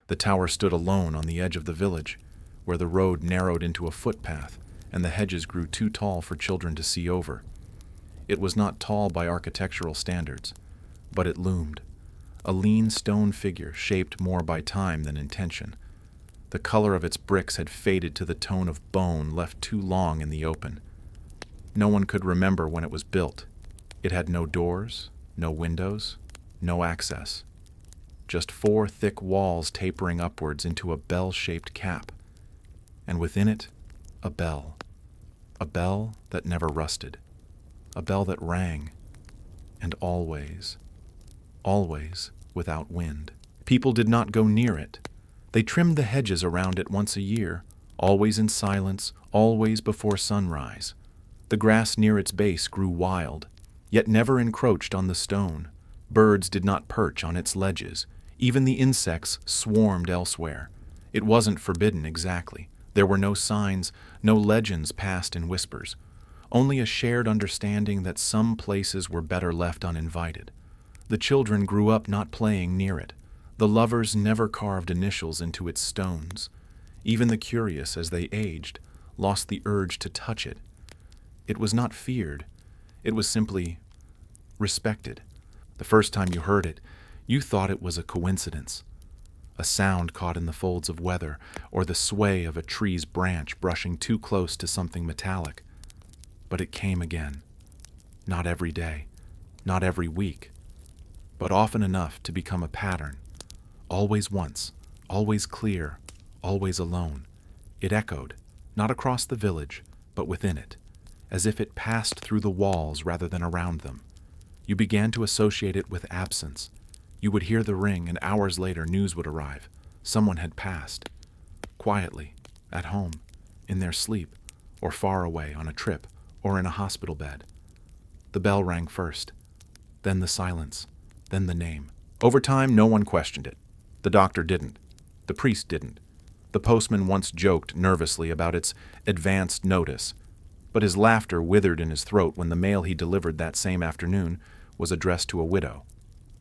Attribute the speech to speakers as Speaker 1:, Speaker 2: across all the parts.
Speaker 1: The tower stood alone on the edge of the village, where the road narrowed into a footpath and the hedges grew too tall for children to see over. It was not tall by architectural standards, but it loomed, a lean stone figure shaped more by time than intention. The color of its bricks had faded to the tone of bone left too long in the open. No one could remember when it was built. It had no doors, no windows, no access. Just 4 thick walls tapering upwards into a bell-shaped cap. And within it, a bell. A bell that never rusted. A bell that rang. And always without wind. People did not go near it. They trimmed the hedges around it once a year, always in silence, always before sunrise. The grass near its base grew wild, yet never encroached on the stone. Birds did not perch on its ledges. Even the insects swarmed elsewhere. It wasn't forbidden exactly. There were no signs, no legends passed in whispers. Only a shared understanding that some places were better left uninvited. The children grew up not playing near it. The lovers never carved initials into its stones. Even the curious, as they aged, lost the urge to touch it. It was not feared. It was simply respected. The first time you heard it, you thought it was a coincidence. A sound caught in the folds of weather, or the sway of a tree's branch brushing too close to something metallic. But it came again. Not every day, not every week, but often enough to become a pattern. Always once, always clear, always alone. It echoed, not across the village, but within it, as if it passed through the walls rather than around them. You began to associate it with absence. You would hear the ring, and hours later news would arrive. Someone had passed. Quietly, at home, in their sleep, or far away on a trip, or in a hospital bed. The bell rang first, then the silence, then the name. Over time, no one questioned it. The doctor didn't. The priest didn't. The postman once joked nervously about its advanced notice, but his laughter withered in his throat when the mail he delivered that same afternoon was addressed to a widow.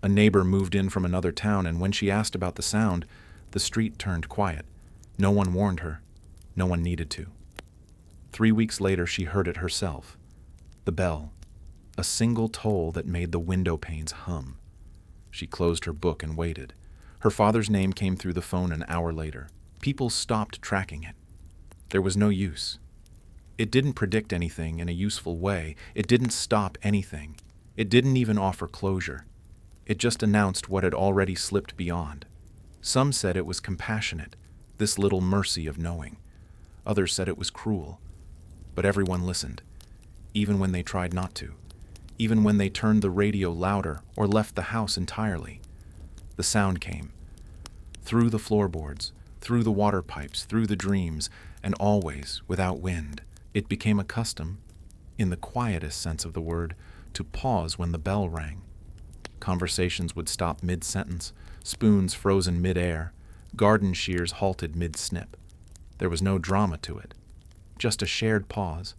Speaker 1: A neighbor moved in from another town, and when she asked about the sound, the street turned quiet. No one warned her. No one needed to. 3 weeks later, she heard it herself. The bell. A single toll that made the window panes hum. She closed her book and waited. Her father's name came through the phone an hour later. People stopped tracking it. There was no use. It didn't predict anything in a useful way. It didn't stop anything. It didn't even offer closure. It just announced what had already slipped beyond. Some said it was compassionate, this little mercy of knowing. Others said it was cruel. But everyone listened, even when they tried not to, even when they turned the radio louder or left the house entirely. The sound came. Through the floorboards, through the water pipes, through the dreams, and always without wind. It became a custom, in the quietest sense of the word, to pause when the bell rang. Conversations would stop mid-sentence, spoons frozen mid-air, garden shears halted mid-snip. There was no drama to it, just a shared pause,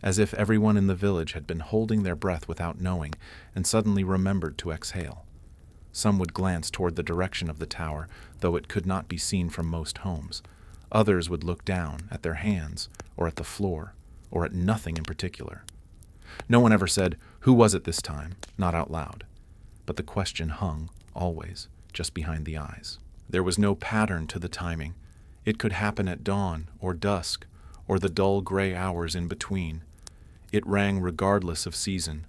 Speaker 1: as if everyone in the village had been holding their breath without knowing and suddenly remembered to exhale. Some would glance toward the direction of the tower, though it could not be seen from most homes. Others would look down, at their hands, or at the floor, or at nothing in particular. No one ever said, "Who was it this time?" not out loud. But the question hung, always, just behind the eyes. There was no pattern to the timing. It could happen at dawn, or dusk, or the dull gray hours in between. It rang regardless of season.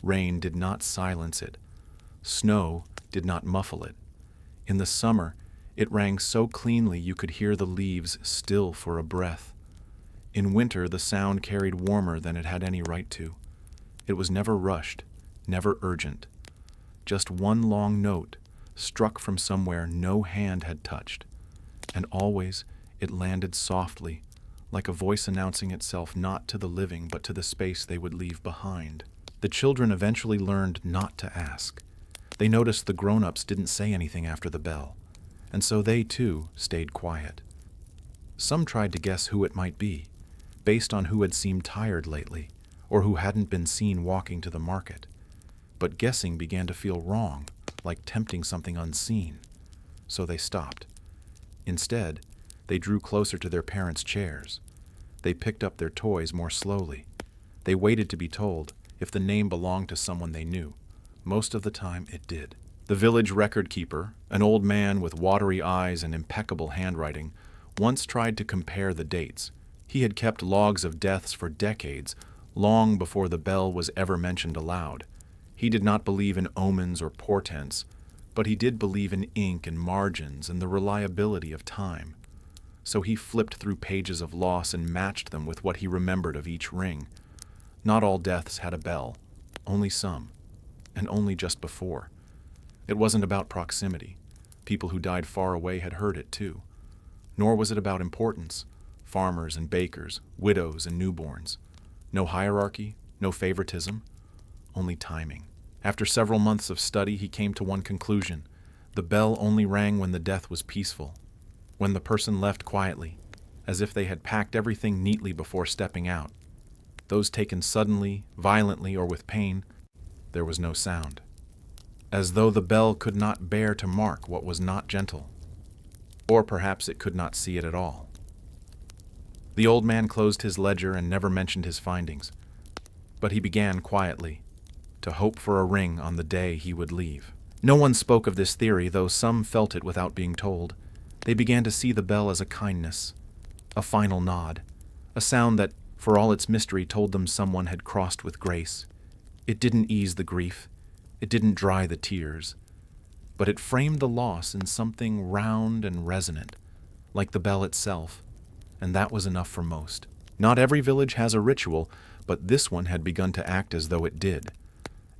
Speaker 1: Rain did not silence it. Snow did not muffle it. In the summer, it rang so cleanly you could hear the leaves still for a breath. In winter, the sound carried warmer than it had any right to. It was never rushed, never urgent. Just one long note, struck from somewhere no hand had touched. And always it landed softly, like a voice announcing itself not to the living but to the space they would leave behind. The children eventually learned not to ask. They noticed the grown-ups didn't say anything after the bell, and so they, too, stayed quiet. Some tried to guess who it might be, based on who had seemed tired lately, or who hadn't been seen walking to the market. But guessing began to feel wrong, like tempting something unseen. So they stopped. Instead, they drew closer to their parents' chairs. They picked up their toys more slowly. They waited to be told if the name belonged to someone they knew. Most of the time, it did. The village record keeper, an old man with watery eyes and impeccable handwriting, once tried to compare the dates. He had kept logs of deaths for decades, long before the bell was ever mentioned aloud. He did not believe in omens or portents, but he did believe in ink and margins and the reliability of time. So he flipped through pages of loss and matched them with what he remembered of each ring. Not all deaths had a bell, only some, and only just before. It wasn't about proximity. People who died far away had heard it too. Nor was it about importance. Farmers and bakers, widows and newborns. No hierarchy, no favoritism, only timing. After several months of study, he came to one conclusion. The bell only rang when the death was peaceful, when the person left quietly, as if they had packed everything neatly before stepping out. Those taken suddenly, violently, or with pain, there was no sound. As though the bell could not bear to mark what was not gentle. Or perhaps it could not see it at all. The old man closed his ledger and never mentioned his findings, but he began quietly to hope for a ring on the day he would leave. No one spoke of this theory, though some felt it without being told. They began to see the bell as a kindness, a final nod, a sound that, for all its mystery, told them someone had crossed with grace. It didn't ease the grief, it didn't dry the tears, but it framed the loss in something round and resonant, like the bell itself, and that was enough for most. Not every village has a ritual, but this one had begun to act as though it did.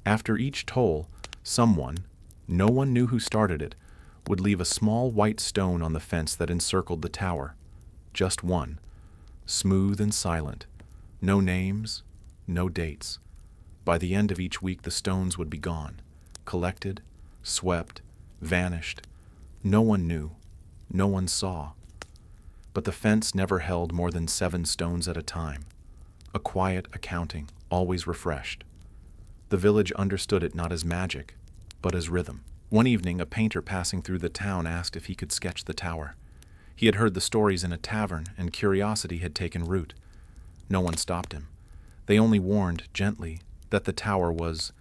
Speaker 1: After each toll, someone, no one knew who started it, would leave a small white stone on the fence that encircled the tower. Just one, smooth and silent, no names, no dates. By the end of each week, the stones would be gone, collected, swept, vanished. No one knew, no one saw. But the fence never held more than 7 stones at a time. A quiet accounting, always refreshed. The village understood it not as magic, but as rhythm. One evening, a painter passing through the town asked if he could sketch the tower. He had heard the stories in a tavern, and curiosity had taken root. No one stopped him. They only warned, gently, that the tower was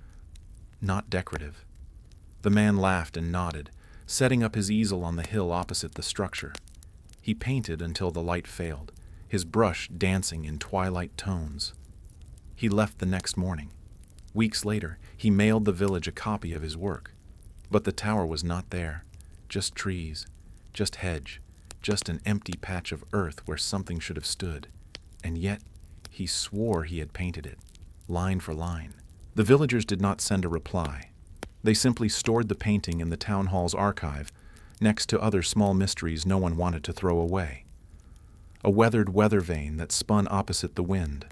Speaker 1: not decorative. The man laughed and nodded, setting up his easel on the hill opposite the structure. He painted until the light failed, his brush dancing in twilight tones. He left the next morning. Weeks later, he mailed the village a copy of his work. But the tower was not there. Just trees, just hedge, just an empty patch of earth where something should have stood. And yet, he swore he had painted it, line for line. The villagers did not send a reply. They simply stored the painting in the town hall's archive, next to other small mysteries no one wanted to throw away. A weathered weather vane that spun opposite the wind.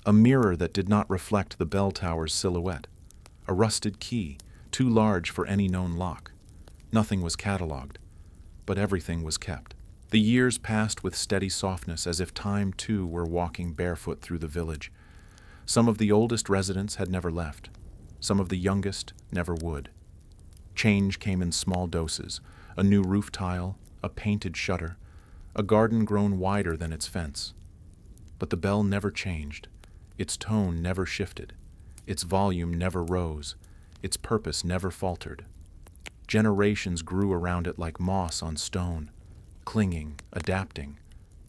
Speaker 1: A mirror that did not reflect the bell tower's silhouette. A rusted key, too large for any known lock. Nothing was catalogued, but everything was kept. The years passed with steady softness, as if time too were walking barefoot through the village. Some of the oldest residents had never left. Some of the youngest never would. Change came in small doses. A new roof tile, a painted shutter, a garden grown wider than its fence. But the bell never changed. Its tone never shifted. Its volume never rose. Its purpose never faltered. Generations grew around it like moss on stone, clinging, adapting,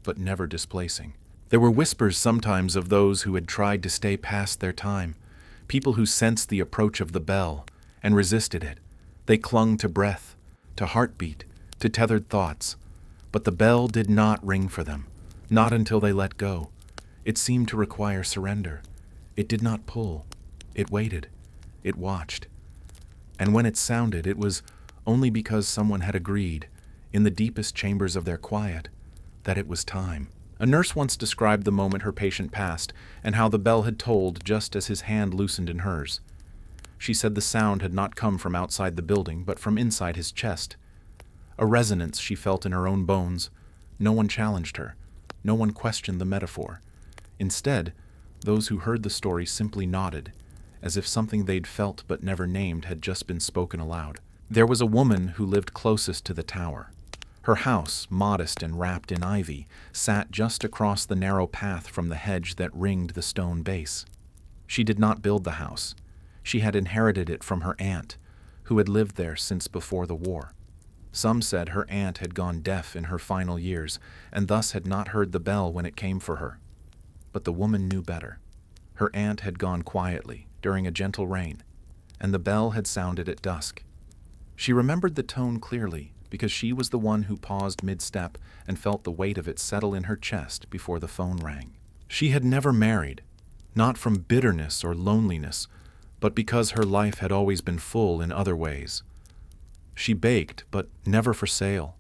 Speaker 1: but never displacing. There were whispers sometimes of those who had tried to stay past their time, people who sensed the approach of the bell and resisted it. They clung to breath, to heartbeat, to tethered thoughts. But the bell did not ring for them, not until they let go. It seemed to require surrender. It did not pull. It waited. It watched. And when it sounded, it was only because someone had agreed, in the deepest chambers of their quiet, that it was time. A nurse once described the moment her patient passed, and how the bell had tolled just as his hand loosened in hers. She said the sound had not come from outside the building, but from inside his chest. A resonance she felt in her own bones. No one challenged her. No one questioned the metaphor. Instead, those who heard the story simply nodded, as if something they'd felt but never named had just been spoken aloud. There was a woman who lived closest to the tower. Her house, modest and wrapped in ivy, sat just across the narrow path from the hedge that ringed the stone base. She did not build the house. She had inherited it from her aunt, who had lived there since before the war. Some said her aunt had gone deaf in her final years, and thus had not heard the bell when it came for her. But the woman knew better. Her aunt had gone quietly, during a gentle rain, and the bell had sounded at dusk. She remembered the tone clearly, because she was the one who paused mid-step and felt the weight of it settle in her chest before the phone rang. She had never married, not from bitterness or loneliness, but because her life had always been full in other ways. She baked, but never for sale.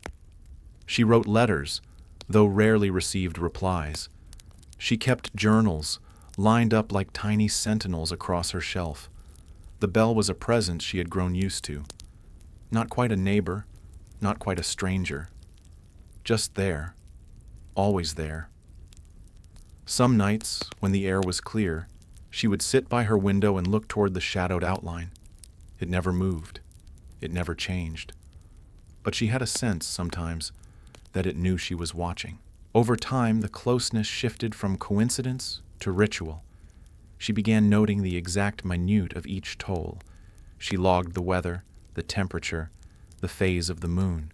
Speaker 1: She wrote letters, though rarely received replies. She kept journals, lined up like tiny sentinels across her shelf. The bell was a presence she had grown used to. Not quite a neighbor, not quite a stranger. Just there, always there. Some nights, when the air was clear, she would sit by her window and look toward the shadowed outline. It never moved. It never changed. But she had a sense, sometimes, that it knew she was watching. Over time, the closeness shifted from coincidence to ritual. She began noting the exact minute of each toll. She logged the weather, the temperature, the phase of the moon.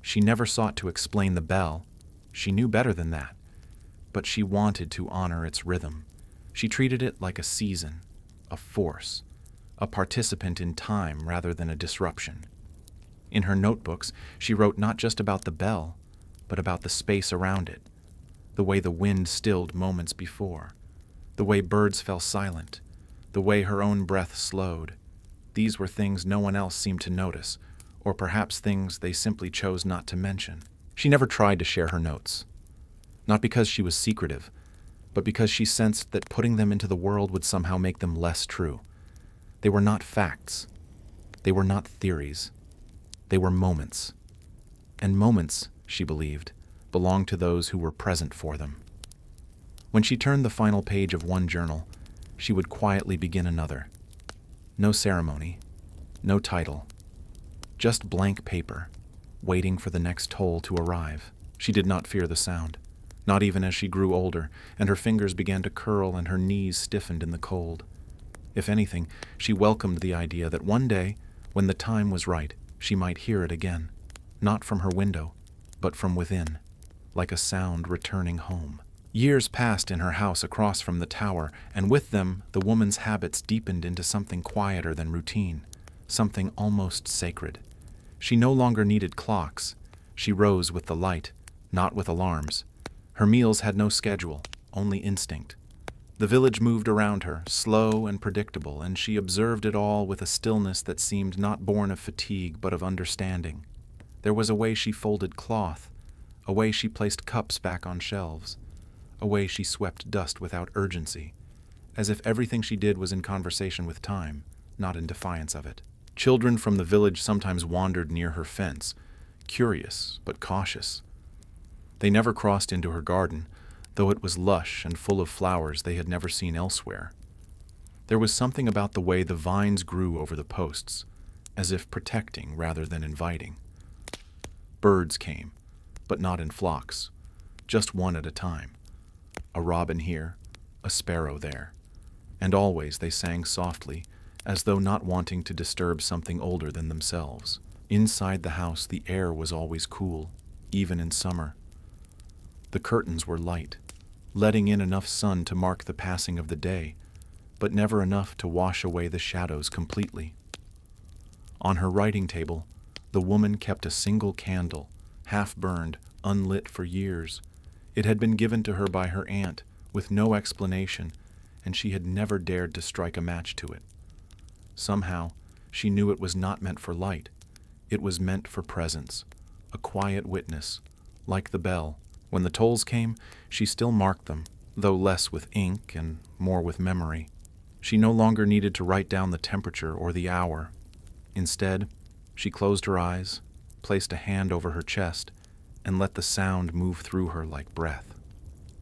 Speaker 1: She never sought to explain the bell. She knew better than that. But she wanted to honor its rhythm. She treated it like a season, a force, a participant in time rather than a disruption. In her notebooks, she wrote not just about the bell, but about the space around it, the way the wind stilled moments before, the way birds fell silent, the way her own breath slowed. These were things no one else seemed to notice, or perhaps things they simply chose not to mention. She never tried to share her notes, not because she was secretive, but because she sensed that putting them into the world would somehow make them less true. They were not facts. They were not theories. They were moments. And moments, she believed, belonged to those who were present for them. When she turned the final page of one journal, she would quietly begin another. No ceremony, no title, just blank paper, waiting for the next toll to arrive. She did not fear the sound, not even as she grew older, and her fingers began to curl and her knees stiffened in the cold. If anything, she welcomed the idea that one day, when the time was right, she might hear it again, not from her window, but from within, like a sound returning home. Years passed in her house across from the tower, and with them the woman's habits deepened into something quieter than routine, something almost sacred. She no longer needed clocks. She rose with the light, not with alarms. Her meals had no schedule, only instinct. The village moved around her, slow and predictable, and she observed it all with a stillness that seemed not born of fatigue but of understanding. There was a way she folded cloth, a way she placed cups back on shelves, a way she swept dust without urgency, as if everything she did was in conversation with time, not in defiance of it. Children from the village sometimes wandered near her fence, curious but cautious. They never crossed into her garden, though it was lush and full of flowers they had never seen elsewhere. There was something about the way the vines grew over the posts, as if protecting rather than inviting. Birds came, but not in flocks, just one at a time. A robin here, a sparrow there, and always they sang softly, as though not wanting to disturb something older than themselves. Inside the house the air was always cool, even in summer. The curtains were light, letting in enough sun to mark the passing of the day, but never enough to wash away the shadows completely. On her writing table, the woman kept a single candle, half-burned, unlit for years. It had been given to her by her aunt, with no explanation, and she had never dared to strike a match to it. Somehow, she knew it was not meant for light. It was meant for presence, a quiet witness, like the bell. When the tolls came, she still marked them, though less with ink and more with memory. She no longer needed to write down the temperature or the hour. Instead, she closed her eyes, placed a hand over her chest, and let the sound move through her like breath.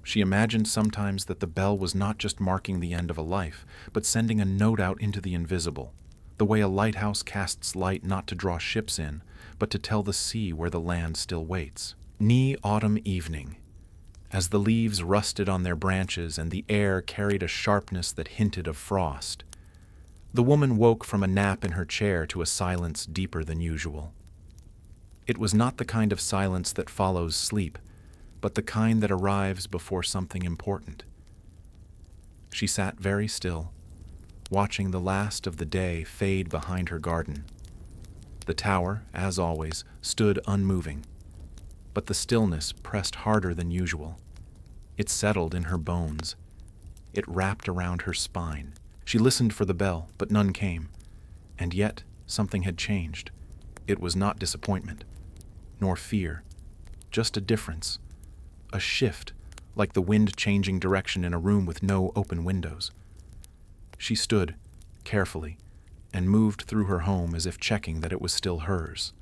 Speaker 1: She imagined sometimes that the bell was not just marking the end of a life, but sending a note out into the invisible, the way a lighthouse casts light not to draw ships in, but to tell the sea where the land still waits. Autumn evening, as the leaves rusted on their branches and the air carried a sharpness that hinted of frost. The woman woke from a nap in her chair to a silence deeper than usual. It was not the kind of silence that follows sleep, but the kind that arrives before something important. She sat very still, watching the last of the day fade behind her garden. The tower, as always, stood unmoving, but the stillness pressed harder than usual. It settled in her bones. It wrapped around her spine. She listened for the bell, but none came. And yet, something had changed. It was not disappointment, nor fear, just a difference, a shift, like the wind changing direction in a room with no open windows. She stood, carefully, and moved through her home as if checking that it was still hers.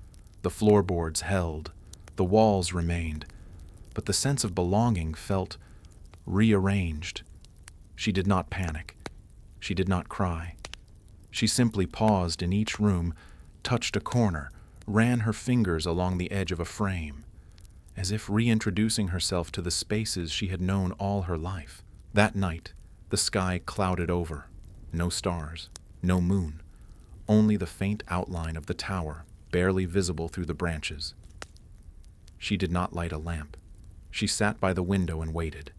Speaker 1: The floorboards held, the walls remained, but the sense of belonging felt rearranged. She did not panic. She did not cry. She simply paused in each room, touched a corner, ran her fingers along the edge of a frame, as if reintroducing herself to the spaces she had known all her life. That night, the sky clouded over. No stars, no moon, only the faint outline of the tower, barely visible through the branches. She did not light a lamp. She sat by the window and waited,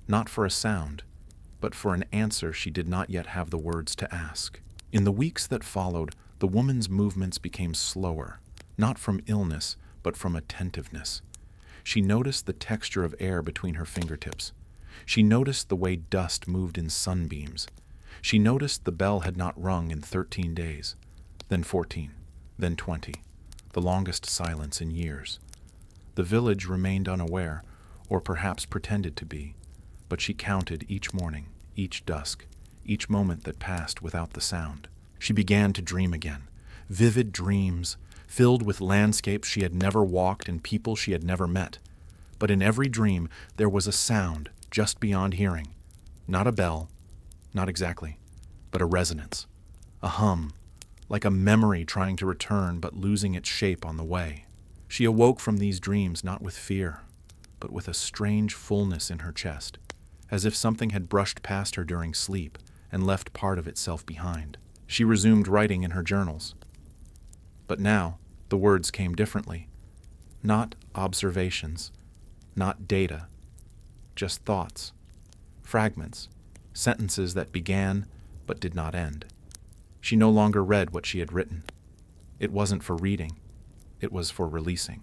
Speaker 1: not for a sound, but for an answer she did not yet have the words to ask. In the weeks that followed, the woman's movements became slower, not from illness, but from attentiveness. She noticed the texture of air between her fingertips. She noticed the way dust moved in sunbeams. She noticed the bell had not rung in 13 days, then 14, then 20, the longest silence in years. The village remained unaware, or perhaps pretended to be, but she counted each morning, each dusk, each moment that passed without the sound. She began to dream again, vivid dreams, filled with landscapes she had never walked and people she had never met. But in every dream there was a sound just beyond hearing. Not a bell, not exactly, but a resonance, a hum, like a memory trying to return but losing its shape on the way. She awoke from these dreams not with fear, but with a strange fullness in her chest, as if something had brushed past her during sleep and left part of itself behind. She resumed writing in her journals. But now, the words came differently. Not observations, not data, just thoughts, fragments, sentences that began but did not end. She no longer read what she had written. It wasn't for reading, it was for releasing,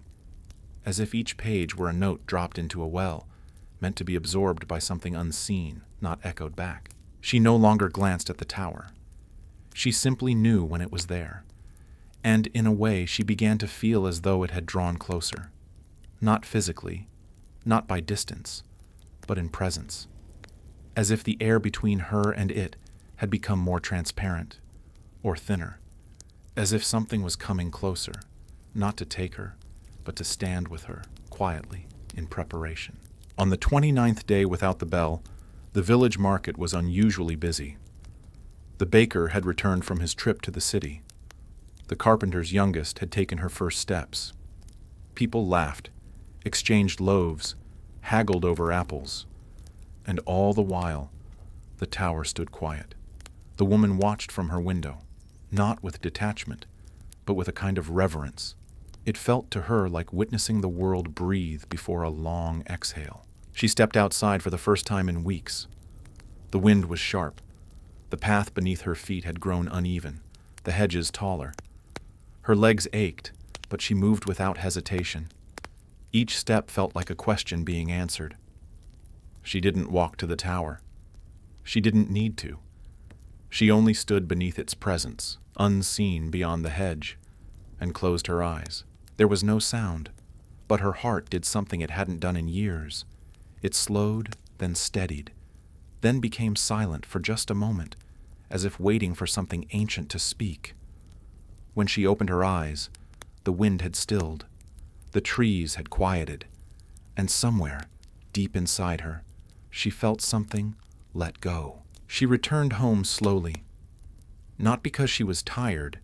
Speaker 1: as if each page were a note dropped into a well, meant to be absorbed by something unseen, not echoed back. She no longer glanced at the tower. She simply knew when it was there, and in a way she began to feel as though it had drawn closer. Not physically, not by distance, but in presence, as if the air between her and it had become more transparent, or thinner, as if something was coming closer, not to take her, but to stand with her, quietly, in preparation. On the 29th day without the bell, the village market was unusually busy. The baker had returned from his trip to the city. The carpenter's youngest had taken her first steps. People laughed, exchanged loaves, haggled over apples, and all the while, the tower stood quiet. The woman watched from her window, not with detachment, but with a kind of reverence. It felt to her like witnessing the world breathe before a long exhale. She stepped outside for the first time in weeks. The wind was sharp. The path beneath her feet had grown uneven, the hedges taller. Her legs ached, but she moved without hesitation. Each step felt like a question being answered. She didn't walk to the tower. She didn't need to. She only stood beneath its presence, unseen beyond the hedge, and closed her eyes. There was no sound, but her heart did something it hadn't done in years. It slowed, then steadied, then became silent for just a moment, as if waiting for something ancient to speak. When she opened her eyes, the wind had stilled, the trees had quieted, and somewhere, deep inside her, she felt something let go. She returned home slowly. not because she was tired,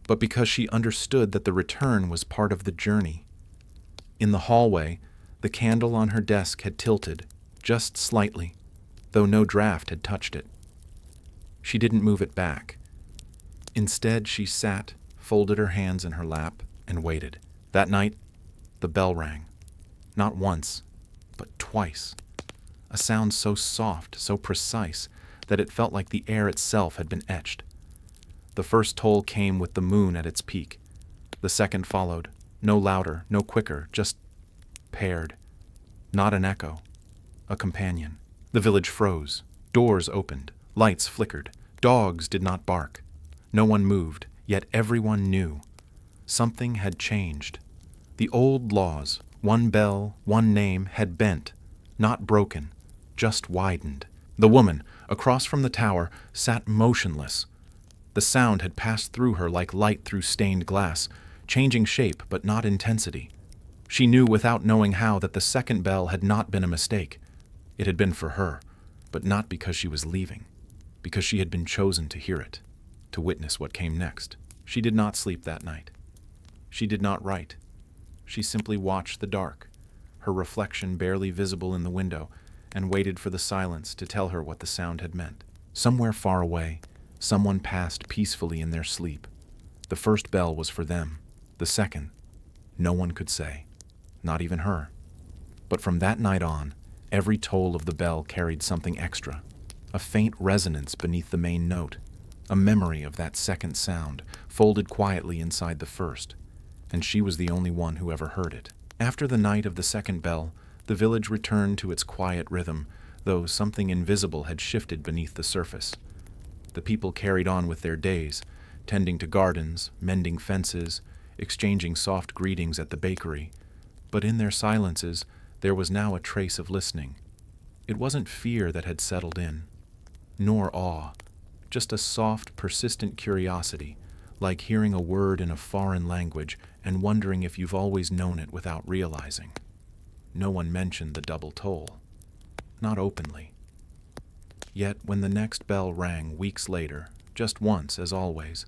Speaker 1: but because she understood that the return was part of the journey. In the hallway, the candle on her desk had tilted, just slightly, though no draft had touched it. She didn't move it back. Instead, she sat, folded her hands in her lap, and waited. That night, the bell rang. Not once, but twice. A sound so soft, so precise, that it felt like the air itself had been etched. The first toll came with the moon at its peak. The second followed, no louder, no quicker, just paired. Not an echo, a companion. The village froze. Doors opened. Lights flickered. Dogs did not bark. No one moved, yet everyone knew. Something had changed. The old laws, one bell, one name, had bent, not broken, just widened. The woman, across from the tower, sat motionless. The sound had passed through her like light through stained glass, changing shape but not intensity. She knew without knowing how that the second bell had not been a mistake. It had been for her, but not because she was leaving, because she had been chosen to hear it, to witness what came next. She did not sleep that night. She did not write. She simply watched the dark, her reflection barely visible in the window, and waited for the silence to tell her what the sound had meant. Somewhere far away, someone passed peacefully in their sleep. The first bell was for them. The second, no one could say, not even her. But from that night on, every toll of the bell carried something extra, a faint resonance beneath the main note, a memory of that second sound, folded quietly inside the first, and she was the only one who ever heard it. After the night of the second bell, the village returned to its quiet rhythm, though something invisible had shifted beneath the surface. The people carried on with their days, tending to gardens, mending fences, exchanging soft greetings at the bakery, but in their silences there was now a trace of listening. It wasn't fear that had settled in, nor awe, just a soft, persistent curiosity, like hearing a word in a foreign language and wondering if you've always known it without realizing. No one mentioned the double toll, not openly. Yet when the next bell rang weeks later, just once as always,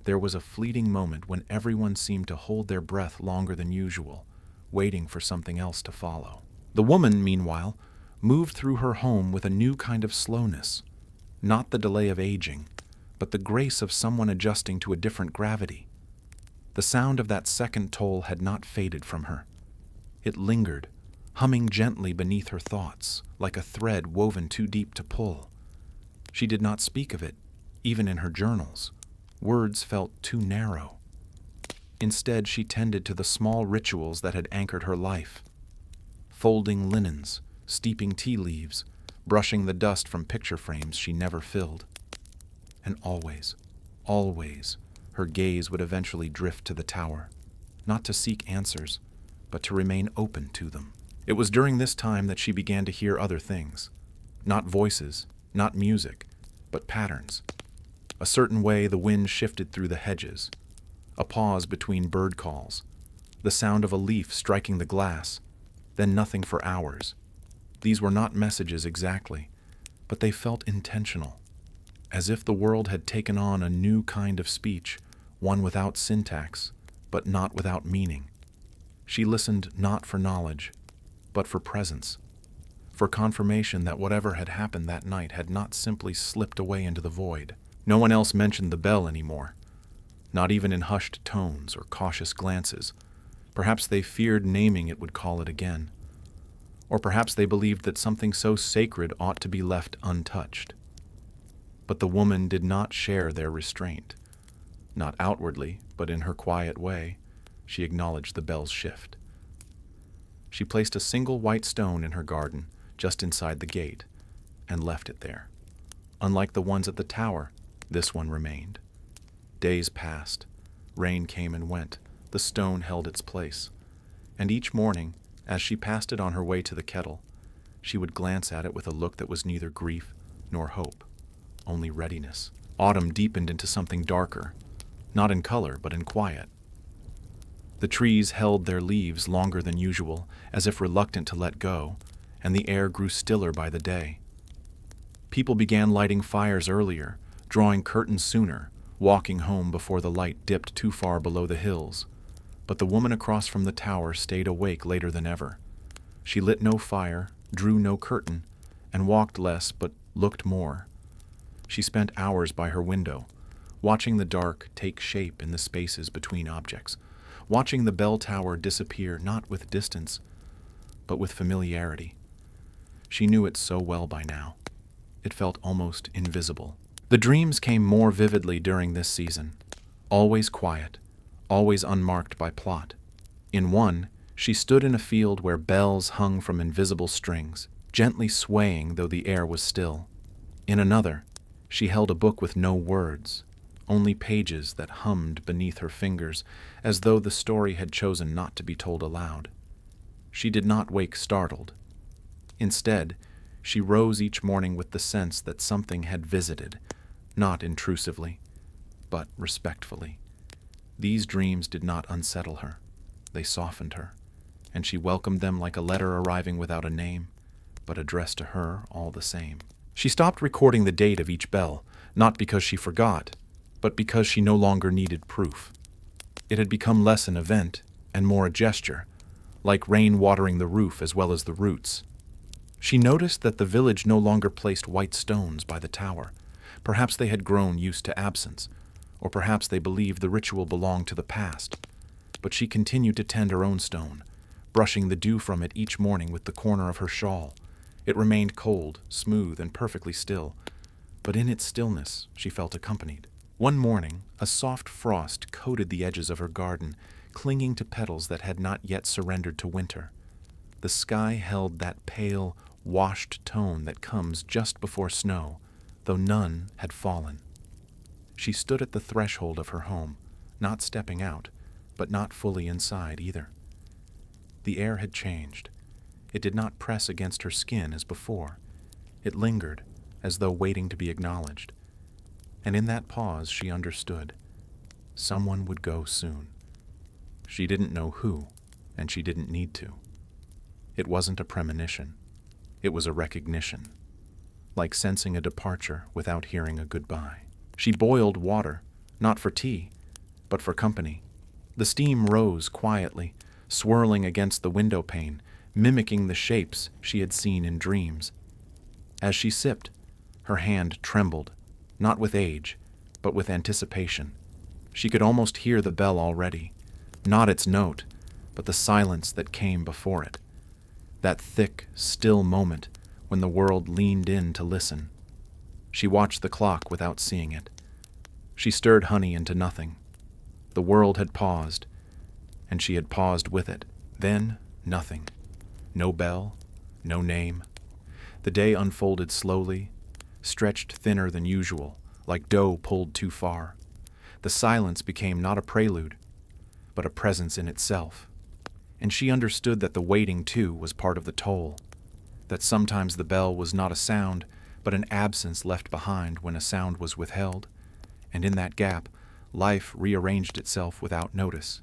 Speaker 1: there was a fleeting moment when everyone seemed to hold their breath longer than usual, waiting for something else to follow. The woman, meanwhile, moved through her home with a new kind of slowness, not the delay of aging, but the grace of someone adjusting to a different gravity. The sound of that second toll had not faded from her. It lingered, humming gently beneath her thoughts, like a thread woven too deep to pull. She did not speak of it, even in her journals. Words felt too narrow. Instead, she tended to the small rituals that had anchored her life. Folding linens, steeping tea leaves, brushing the dust from picture frames she never filled. And always, always, her gaze would eventually drift to the tower, not to seek answers, but to remain open to them. It was during this time that she began to hear other things. Not voices, not music, but patterns. A certain way the wind shifted through the hedges, a pause between bird calls, the sound of a leaf striking the glass, then nothing for hours. These were not messages exactly, but they felt intentional, as if the world had taken on a new kind of speech, one without syntax, but not without meaning. She listened not for knowledge, but for presence, for confirmation that whatever had happened that night had not simply slipped away into the void. No one else mentioned the bell anymore, not even in hushed tones or cautious glances. Perhaps they feared naming it would call it again. Or perhaps they believed that something so sacred ought to be left untouched. But the woman did not share their restraint. Not outwardly, but in her quiet way, she acknowledged the bell's shift. She placed a single white stone in her garden, just inside the gate, and left it there. Unlike the ones at the tower, this one remained. Days passed. Rain came and went. The stone held its place. And each morning, as she passed it on her way to the kettle, she would glance at it with a look that was neither grief nor hope, only readiness. Autumn deepened into something darker, not in color, but in quiet. The trees held their leaves longer than usual, as if reluctant to let go, and the air grew stiller by the day. People began lighting fires earlier, drawing curtains sooner, walking home before the light dipped too far below the hills. But the woman across from the tower stayed awake later than ever. She lit no fire, drew no curtain, and walked less but looked more. She spent hours by her window, watching the dark take shape in the spaces between objects, watching the bell tower disappear not with distance, but with familiarity. She knew it so well by now. It felt almost invisible. The dreams came more vividly during this season, always quiet, always unmarked by plot. In one, she stood in a field where bells hung from invisible strings, gently swaying though the air was still. In another, she held a book with no words, only pages that hummed beneath her fingers, as though the story had chosen not to be told aloud. She did not wake startled. Instead, she rose each morning with the sense that something had visited, not intrusively, but respectfully. These dreams did not unsettle her. They softened her, and she welcomed them like a letter arriving without a name, but addressed to her all the same. She stopped recording the date of each bell, not because she forgot, but because she no longer needed proof. It had become less an event and more a gesture, like rain watering the roof as well as the roots. She noticed that the village no longer placed white stones by the tower. Perhaps they had grown used to absence, or perhaps they believed the ritual belonged to the past. But she continued to tend her own stone, brushing the dew from it each morning with the corner of her shawl. It remained cold, smooth, and perfectly still, but in its stillness she felt accompanied. One morning, a soft frost coated the edges of her garden, clinging to petals that had not yet surrendered to winter. The sky held that pale, washed tone that comes just before snow, though none had fallen. She stood at the threshold of her home, not stepping out, but not fully inside either. The air had changed. It did not press against her skin as before. It lingered, as though waiting to be acknowledged. And in that pause she understood. Someone would go soon. She didn't know who, and she didn't need to. It wasn't a premonition. It was a recognition, like sensing a departure without hearing a goodbye. She boiled water, not for tea, but for company. The steam rose quietly, swirling against the window pane, mimicking the shapes she had seen in dreams. As she sipped, her hand trembled, not with age, but with anticipation. She could almost hear the bell already, not its note, but the silence that came before it. That thick, still moment when the world leaned in to listen. She watched the clock without seeing it. She stirred honey into nothing. The world had paused, and she had paused with it. Then, nothing. No bell, no name. The day unfolded slowly, stretched thinner than usual, like dough pulled too far. The silence became not a prelude, but a presence in itself. And she understood that the waiting, too, was part of the toll. That sometimes the bell was not a sound, but an absence left behind when a sound was withheld. And in that gap, life rearranged itself without notice.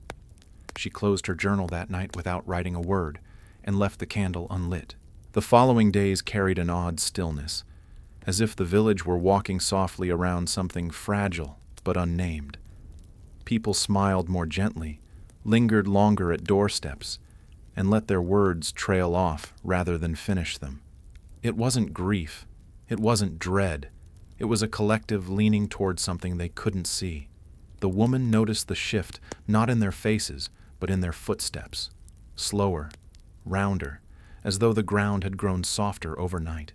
Speaker 1: She closed her journal that night without writing a word, and left the candle unlit. The following days carried an odd stillness, as if the village were walking softly around something fragile but unnamed. People smiled more gently, lingered longer at doorsteps, and let their words trail off rather than finish them. It wasn't grief. It wasn't dread. It was a collective leaning toward something they couldn't see. The woman noticed the shift not in their faces, but in their footsteps. Slower, rounder, as though the ground had grown softer overnight.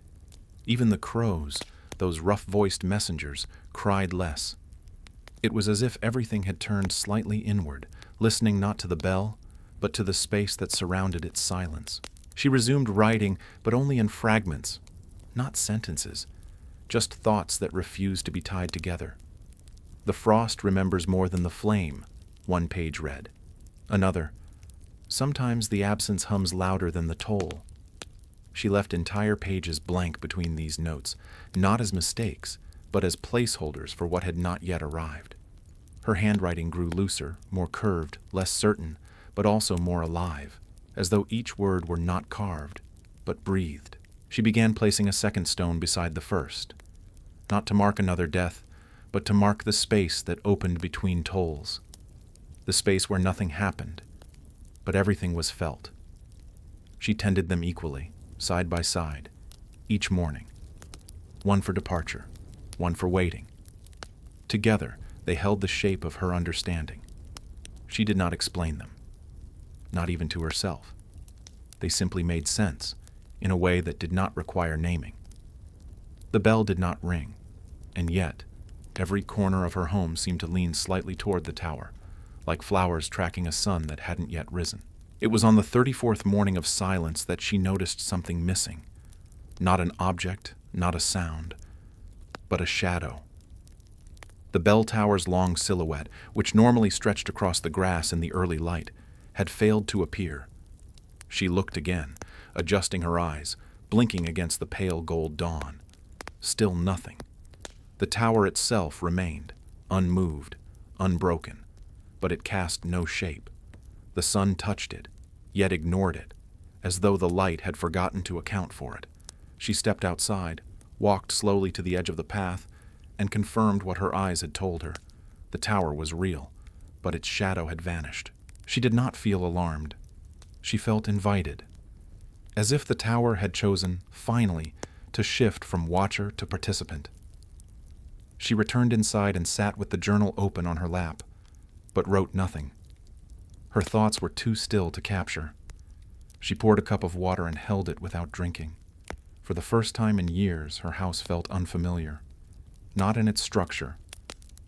Speaker 1: Even the crows, those rough-voiced messengers, cried less. It was as if everything had turned slightly inward, listening not to the bell, but to the space that surrounded its silence. She resumed writing, but only in fragments, not sentences, just thoughts that refused to be tied together. The frost remembers more than the flame, one page read. Another, sometimes the absence hums louder than the toll. She left entire pages blank between these notes, not as mistakes, but as placeholders for what had not yet arrived. Her handwriting grew looser, more curved, less certain, but also more alive, as though each word were not carved, but breathed. She began placing a second stone beside the first, not to mark another death, but to mark the space that opened between tolls, the space where nothing happened, but everything was felt. She tended them equally, side by side, each morning, one for departure, one for waiting. Together, they held the shape of her understanding. She did not explain them, not even to herself. They simply made sense, in a way that did not require naming. The bell did not ring, and yet, every corner of her home seemed to lean slightly toward the tower, like flowers tracking a sun that hadn't yet risen. It was on the 34th morning of silence that she noticed something missing. Not an object, not a sound, but a shadow. The bell tower's long silhouette, which normally stretched across the grass in the early light, had failed to appear. She looked again, adjusting her eyes, blinking against the pale gold dawn. Still nothing. The tower itself remained, unmoved, unbroken, but it cast no shape. The sun touched it, yet ignored it, as though the light had forgotten to account for it. She stepped outside, walked slowly to the edge of the path, and confirmed what her eyes had told her. The tower was real, but its shadow had vanished. She did not feel alarmed. She felt invited, as if the tower had chosen, finally, to shift from watcher to participant. She returned inside and sat with the journal open on her lap, but wrote nothing. Her thoughts were too still to capture. She poured a cup of water and held it without drinking. For the first time in years, her house felt unfamiliar, not in its structure,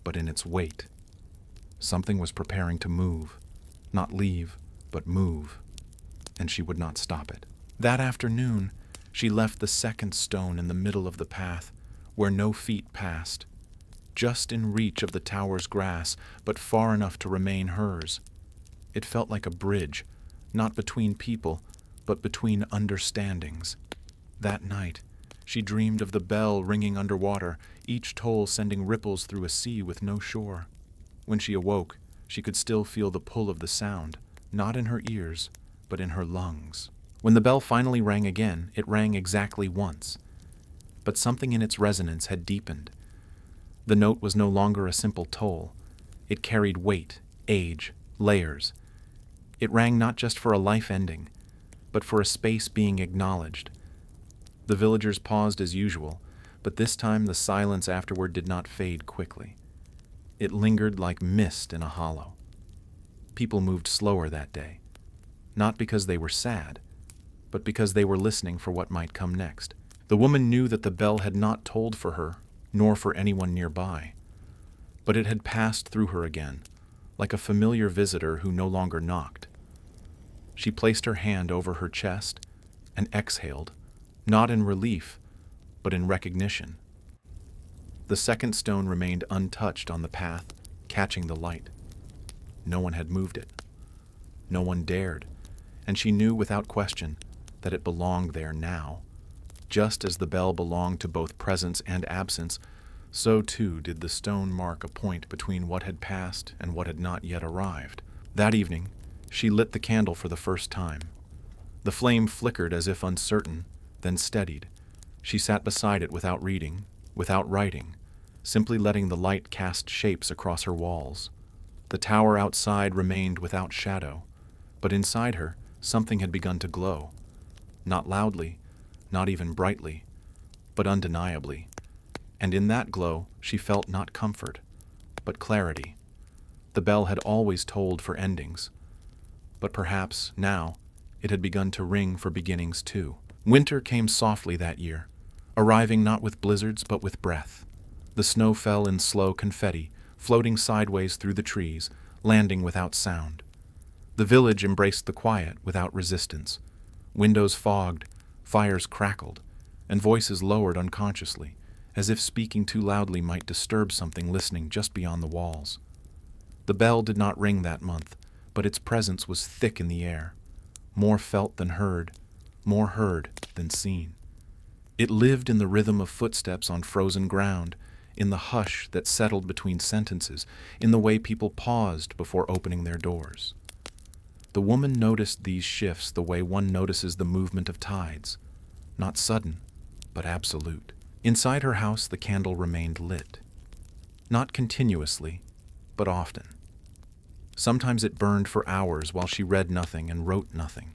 Speaker 1: but in its weight. Something was preparing to move, not leave, but move, and she would not stop it. That afternoon, she left the second stone in the middle of the path, where no feet passed, just in reach of the tower's grass, but far enough to remain hers. It felt like a bridge, not between people, but between understandings. That night, she dreamed of the bell ringing underwater, each toll sending ripples through a sea with no shore. When she awoke, she could still feel the pull of the sound, not in her ears, but in her lungs. When the bell finally rang again, it rang exactly once. But something in its resonance had deepened. The note was no longer a simple toll. It carried weight, age, layers. It rang not just for a life ending, but for a space being acknowledged. The villagers paused as usual, but this time the silence afterward did not fade quickly. It lingered like mist in a hollow. People moved slower that day, not because they were sad, but because they were listening for what might come next. The woman knew that the bell had not tolled for her, nor for anyone nearby, but it had passed through her again, like a familiar visitor who no longer knocked. She placed her hand over her chest and exhaled, not in relief, but in recognition. The second stone remained untouched on the path, catching the light. No one had moved it. No one dared, and she knew without question that it belonged there now. Just as the bell belonged to both presence and absence, so too did the stone mark a point between what had passed and what had not yet arrived. That evening, she lit the candle for the first time. The flame flickered as if uncertain, then steadied. She sat beside it without reading, without writing, simply letting the light cast shapes across her walls. The tower outside remained without shadow, but inside her, something had begun to glow. Not loudly, not even brightly, but undeniably. And in that glow, she felt not comfort, but clarity. The bell had always tolled for endings, but perhaps, now, it had begun to ring for beginnings too. Winter came softly that year, arriving not with blizzards but with breath. The snow fell in slow confetti, floating sideways through the trees, landing without sound. The village embraced the quiet without resistance. Windows fogged, fires crackled, and voices lowered unconsciously, as if speaking too loudly might disturb something listening just beyond the walls. The bell did not ring that month, but its presence was thick in the air, more felt than heard, more heard than seen. It lived in the rhythm of footsteps on frozen ground, in the hush that settled between sentences, in the way people paused before opening their doors. The woman noticed these shifts the way one notices the movement of tides, not sudden, but absolute. Inside her house, the candle remained lit. not continuously, but often. Sometimes it burned for hours while she read nothing and wrote nothing.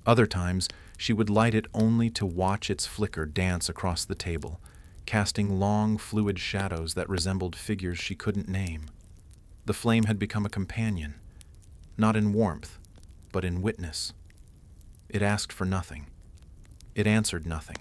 Speaker 1: Other times, she would light it only to watch its flicker dance across the table, casting long, fluid shadows that resembled figures she couldn't name. The flame had become a companion, not in warmth, but in witness. It asked for nothing. It answered nothing.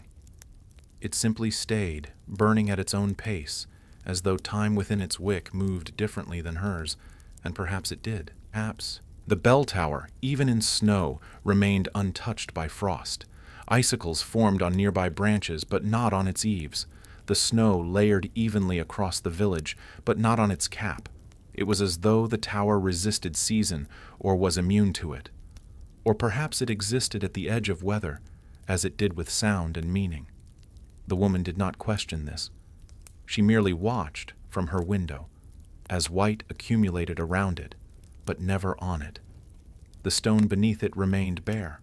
Speaker 1: It simply stayed, burning at its own pace, as though time within its wick moved differently than hers, and perhaps it did. Perhaps. The bell tower, even in snow, remained untouched by frost. Icicles formed on nearby branches, but not on its eaves. The snow layered evenly across the village, but not on its cap. It was as though the tower resisted season, or was immune to it. Or perhaps it existed at the edge of weather, as it did with sound and meaning. The woman did not question this. She merely watched from her window, as white accumulated around it, but never on it. The stone beneath it remained bare,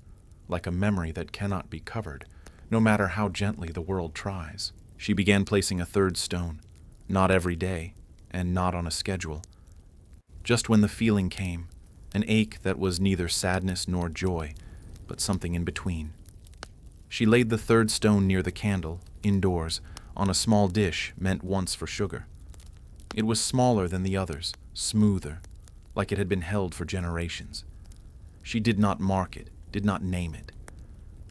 Speaker 1: like a memory that cannot be covered, no matter how gently the world tries. She began placing a third stone, not every day, and not on a schedule. Just when the feeling came, an ache that was neither sadness nor joy, but something in between. She laid the third stone near the candle, indoors, on a small dish meant once for sugar. It was smaller than the others, smoother, like it had been held for generations. She did not mark it, did not name it,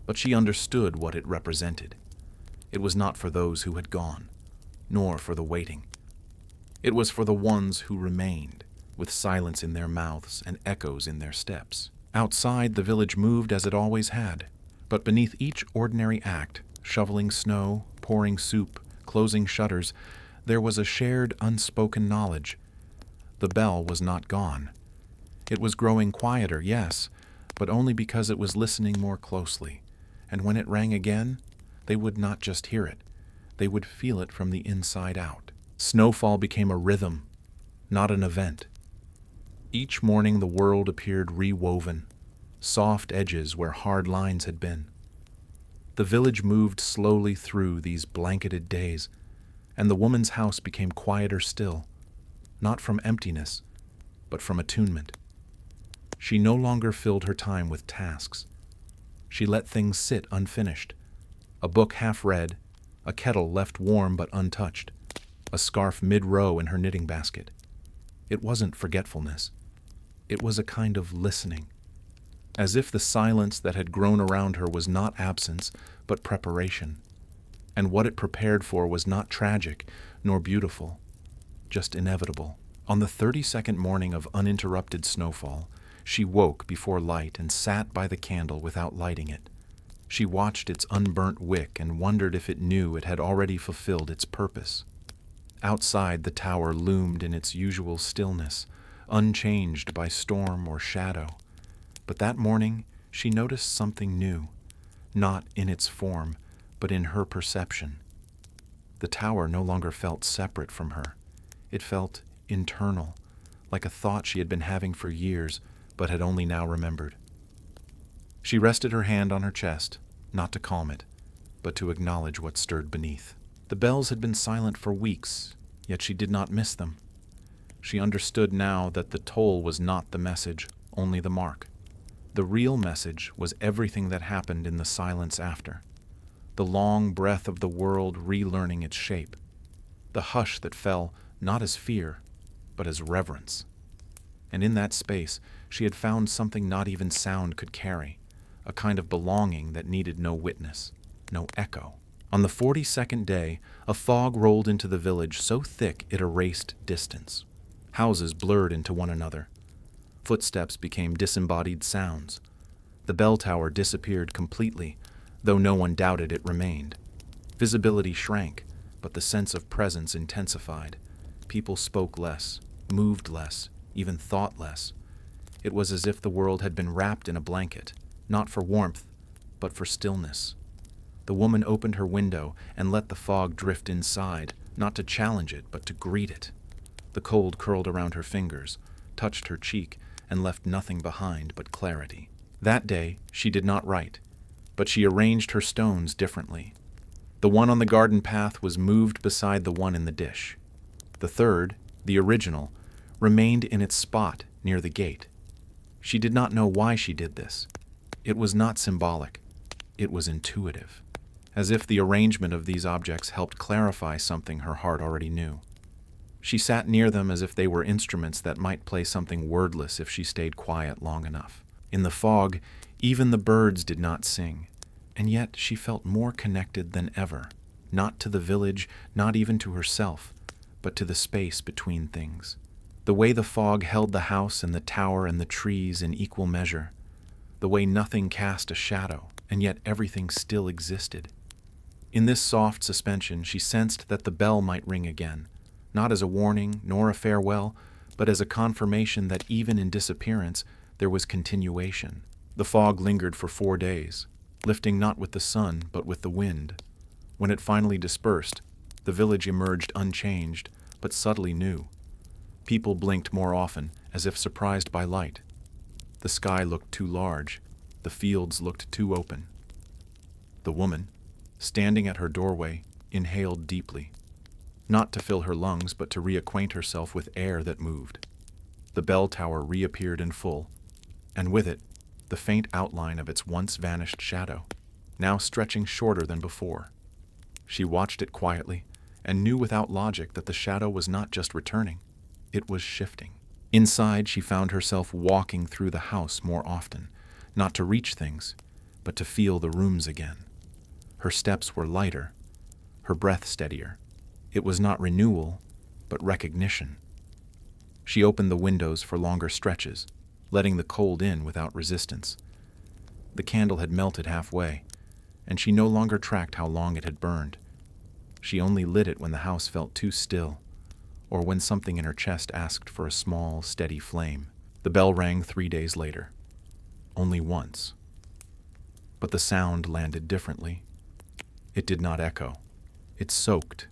Speaker 1: but she understood what it represented. It was not for those who had gone, nor for the waiting. It was for the ones who remained, with silence in their mouths and echoes in their steps. Outside, the village moved as it always had, but beneath each ordinary act, shoveling snow, pouring soup, closing shutters, there was a shared unspoken knowledge. The bell was not gone. It was growing quieter, yes, but only because it was listening more closely, and when it rang again, they would not just hear it, they would feel it from the inside out. Snowfall became a rhythm, not an event. Each morning the world appeared rewoven, soft edges where hard lines had been. The village moved slowly through these blanketed days, and the woman's house became quieter still, not from emptiness, but from attunement. She no longer filled her time with tasks. She let things sit unfinished, a book half read, a kettle left warm but untouched, a scarf mid-row in her knitting basket. It wasn't forgetfulness. It was a kind of listening, as if the silence that had grown around her was not absence, but preparation. And what it prepared for was not tragic nor beautiful, just inevitable. On the 32nd morning of uninterrupted snowfall, she woke before light and sat by the candle without lighting it. She watched its unburnt wick and wondered if it knew it had already fulfilled its purpose. Outside, the tower loomed in its usual stillness, unchanged by storm or shadow. But that morning, she noticed something new, not in its form, but in her perception. The tower no longer felt separate from her. It felt internal, like a thought she had been having for years, but had only now remembered. She rested her hand on her chest, not to calm it, but to acknowledge what stirred beneath. The bells had been silent for weeks, yet she did not miss them. She understood now that the toll was not the message, only the mark. The real message was everything that happened in the silence after. The long breath of the world relearning its shape. The hush that fell not as fear, but as reverence. And in that space, she had found something not even sound could carry, a kind of belonging that needed no witness, no echo. On the 42nd day, a fog rolled into the village so thick it erased distance. Houses blurred into one another. Footsteps became disembodied sounds. The bell tower disappeared completely, though no one doubted it remained. Visibility shrank, but the sense of presence intensified. People spoke less, moved less, even thought less. It was as if the world had been wrapped in a blanket, not for warmth, but for stillness. The woman opened her window and let the fog drift inside, not to challenge it, but to greet it. The cold curled around her fingers, touched her cheek, and left nothing behind but clarity. That day, she did not write, but she arranged her stones differently. The one on the garden path was moved beside the one in the dish. The third, the original, remained in its spot near the gate. She did not know why she did this. It was not symbolic. It was intuitive, as if the arrangement of these objects helped clarify something her heart already knew. She sat near them as if they were instruments that might play something wordless if she stayed quiet long enough. In the fog, even the birds did not sing, and yet she felt more connected than ever, not to the village, not even to herself, but to the space between things. The way the fog held the house and the tower and the trees in equal measure, the way nothing cast a shadow, and yet everything still existed. In this soft suspension, she sensed that the bell might ring again, not as a warning nor a farewell, but as a confirmation that even in disappearance, there was continuation. The fog lingered for 4 days, lifting not with the sun, but with the wind. When it finally dispersed, the village emerged unchanged, but subtly new. People blinked more often, as if surprised by light. The sky looked too large. The fields looked too open. The woman, standing at her doorway, inhaled deeply, not to fill her lungs, but to reacquaint herself with air that moved. The bell tower reappeared in full, and with it, the faint outline of its once vanished shadow, now stretching shorter than before. She watched it quietly, and knew without logic that the shadow was not just returning, it was shifting. Inside, she found herself walking through the house more often, not to reach things, but to feel the rooms again. Her steps were lighter, her breath steadier. It was not renewal, but recognition. She opened the windows for longer stretches, letting the cold in without resistance. The candle had melted halfway, and she no longer tracked how long it had burned. She only lit it when the house felt too still, or when something in her chest asked for a small, steady flame. The bell rang 3 days later. Only once. But the sound landed differently. It did not echo. It soaked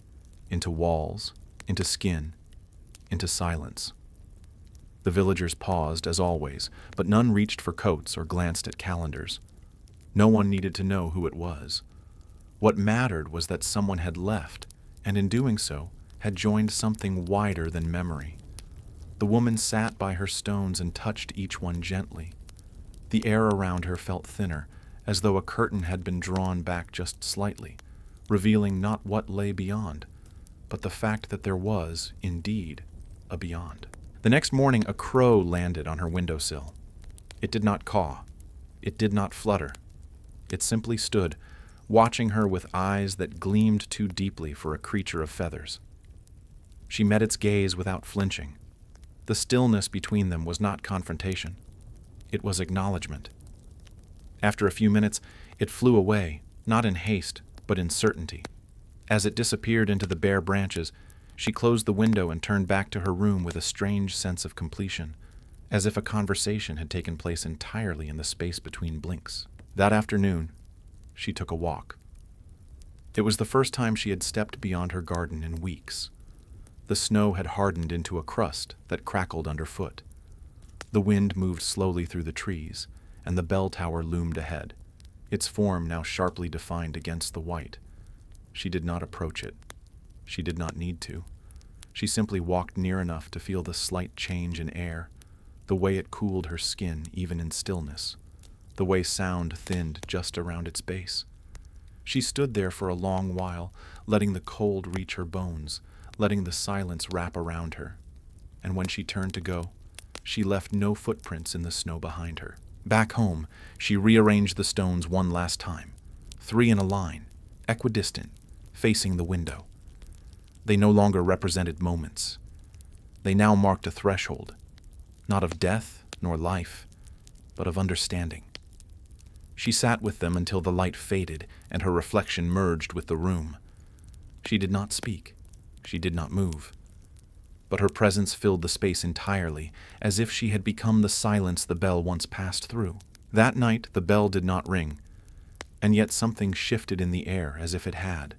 Speaker 1: into walls, into skin, into silence. The villagers paused, as always, but none reached for coats or glanced at calendars. No one needed to know who it was. What mattered was that someone had left, and in doing so, had joined something wider than memory. The woman sat by her stones and touched each one gently. The air around her felt thinner, as though a curtain had been drawn back just slightly, revealing not what lay beyond, but the fact that there was, indeed, a beyond. The next morning, a crow landed on her windowsill. It did not caw. It did not flutter. It simply stood, watching her with eyes that gleamed too deeply for a creature of feathers. She met its gaze without flinching. The stillness between them was not confrontation. It was acknowledgement. After a few minutes, it flew away, not in haste, but in certainty. As it disappeared into the bare branches, she closed the window and turned back to her room with a strange sense of completion, as if a conversation had taken place entirely in the space between blinks. That afternoon, she took a walk. It was the first time she had stepped beyond her garden in weeks. The snow had hardened into a crust that crackled underfoot. The wind moved slowly through the trees, and the bell tower loomed ahead, its form now sharply defined against the white. She did not approach it. She did not need to. She simply walked near enough to feel the slight change in air, the way it cooled her skin even in stillness, the way sound thinned just around its base. She stood there for a long while, letting the cold reach her bones, letting the silence wrap around her. And when she turned to go, she left no footprints in the snow behind her. Back home, she rearranged the stones one last time, 3 in a line, equidistant, facing the window. They no longer represented moments. They now marked a threshold, not of death nor life, but of understanding. She sat with them until the light faded and her reflection merged with the room. She did not speak. She did not move. But her presence filled the space entirely, as if she had become the silence the bell once passed through. That night the bell did not ring, and yet something shifted in the air as if it had.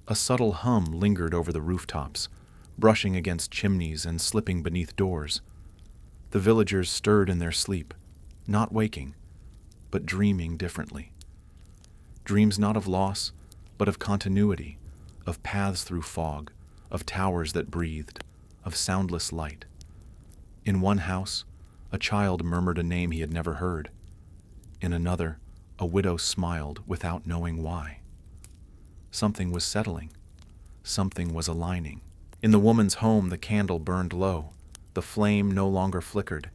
Speaker 1: A subtle hum lingered over the rooftops, brushing against chimneys and slipping beneath doors. The villagers stirred in their sleep, not waking, but dreaming differently. Dreams not of loss, but of continuity, of paths through fog, of towers that breathed, of soundless light. In one house, a child murmured a name he had never heard. In another, a widow smiled without knowing why. Something was settling. Something was aligning. In the woman's home, the candle burned low. The flame no longer flickered.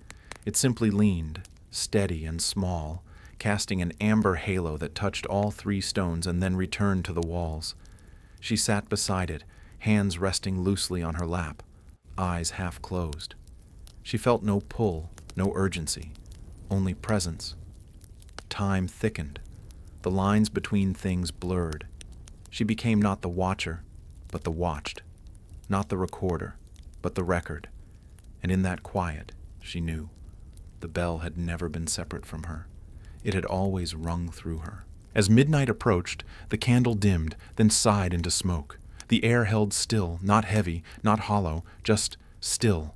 Speaker 1: It simply leaned, steady and small, casting an amber halo that touched all 3 stones and then returned to the walls. She sat beside it, hands resting loosely on her lap, eyes half closed. She felt no pull, no urgency, only presence. Time thickened. The lines between things blurred. She became not the watcher, but the watched. Not the recorder, but the record. And in that quiet, she knew. The bell had never been separate from her. It had always rung through her. As midnight approached, the candle dimmed, then sighed into smoke. The air held still, not heavy, not hollow, just still.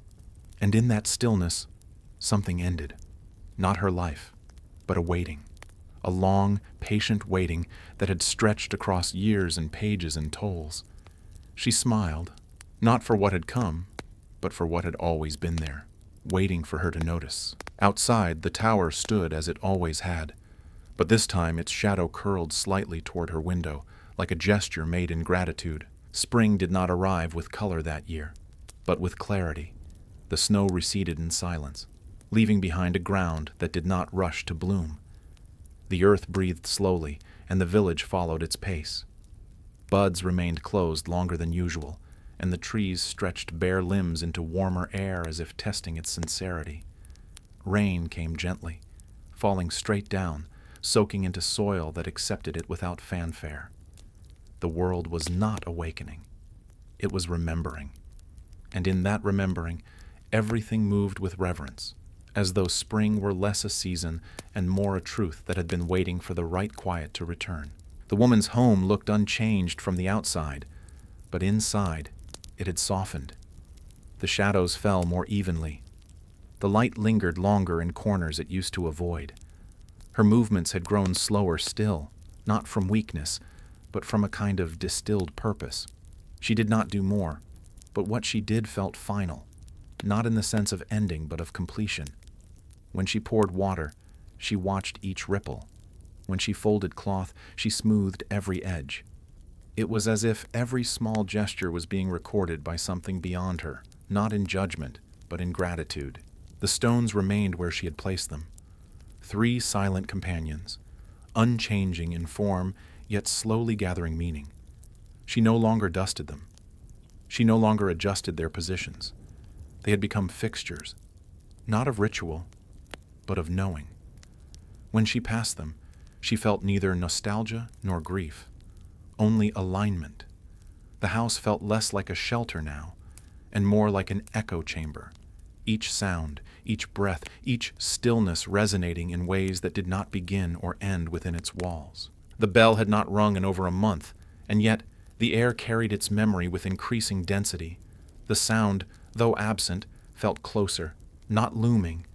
Speaker 1: And in that stillness, something ended. Not her life, but a waiting. A long, patient waiting that had stretched across years and pages and tolls. She smiled, not for what had come, but for what had always been there, waiting for her to notice. Outside, the tower stood as it always had, but this time its shadow curled slightly toward her window, like a gesture made in gratitude. Spring did not arrive with color that year, but with clarity. The snow receded in silence, leaving behind a ground that did not rush to bloom. The earth breathed slowly, and the village followed its pace. Buds remained closed longer than usual, and the trees stretched bare limbs into warmer air as if testing its sincerity. Rain came gently, falling straight down, soaking into soil that accepted it without fanfare. The world was not awakening. It was remembering. And in that remembering, everything moved with reverence, as though spring were less a season and more a truth that had been waiting for the right quiet to return. The woman's home looked unchanged from the outside, but inside, it had softened. The shadows fell more evenly. The light lingered longer in corners it used to avoid. Her movements had grown slower still, not from weakness, but from a kind of distilled purpose. She did not do more, but what she did felt final, not in the sense of ending, but of completion. When she poured water, she watched each ripple. When she folded cloth, she smoothed every edge. It was as if every small gesture was being recorded by something beyond her, not in judgment, but in gratitude. The stones remained where she had placed them. 3 silent companions, unchanging in form, yet slowly gathering meaning. She no longer dusted them. She no longer adjusted their positions. They had become fixtures, not of ritual, but of knowing. When she passed them, she felt neither nostalgia nor grief, only alignment. The house felt less like a shelter now, and more like an echo chamber, each sound, each breath, each stillness resonating in ways that did not begin or end within its walls. The bell had not rung in over a month, and yet the air carried its memory with increasing density. The sound, though absent, felt closer, not looming,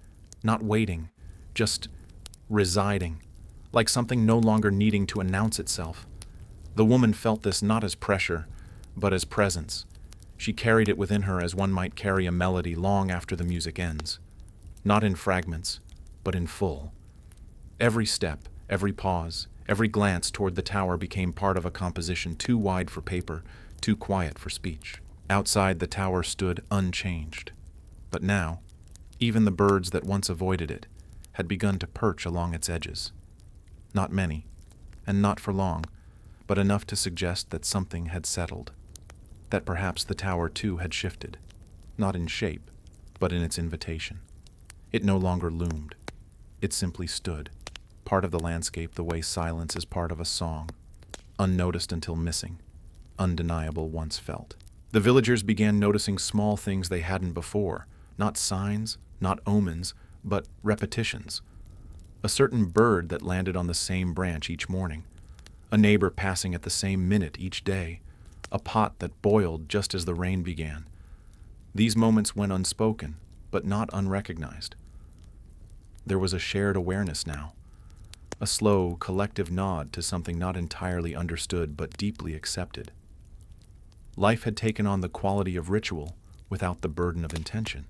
Speaker 1: not waiting, just residing, like something no longer needing to announce itself. The woman felt this not as pressure, but as presence. She carried it within her as one might carry a melody long after the music ends, not in fragments, but in full. Every step, every pause, every glance toward the tower became part of a composition too wide for paper, too quiet for speech. Outside, the tower stood unchanged. But now, even the birds that once avoided it had begun to perch along its edges. Not many, and not for long, but enough to suggest that something had settled, that perhaps the tower too had shifted, not in shape, but in its invitation. It no longer loomed. It simply stood, part of the landscape the way silence is part of a song, unnoticed until missing, undeniable once felt. The villagers began noticing small things they hadn't before, not signs, not omens, but repetitions. A certain bird that landed on the same branch each morning, a neighbor passing at the same minute each day, a pot that boiled just as the rain began. These moments went unspoken, but not unrecognized. There was a shared awareness now, a slow, collective nod to something not entirely understood but deeply accepted. Life had taken on the quality of ritual without the burden of intention.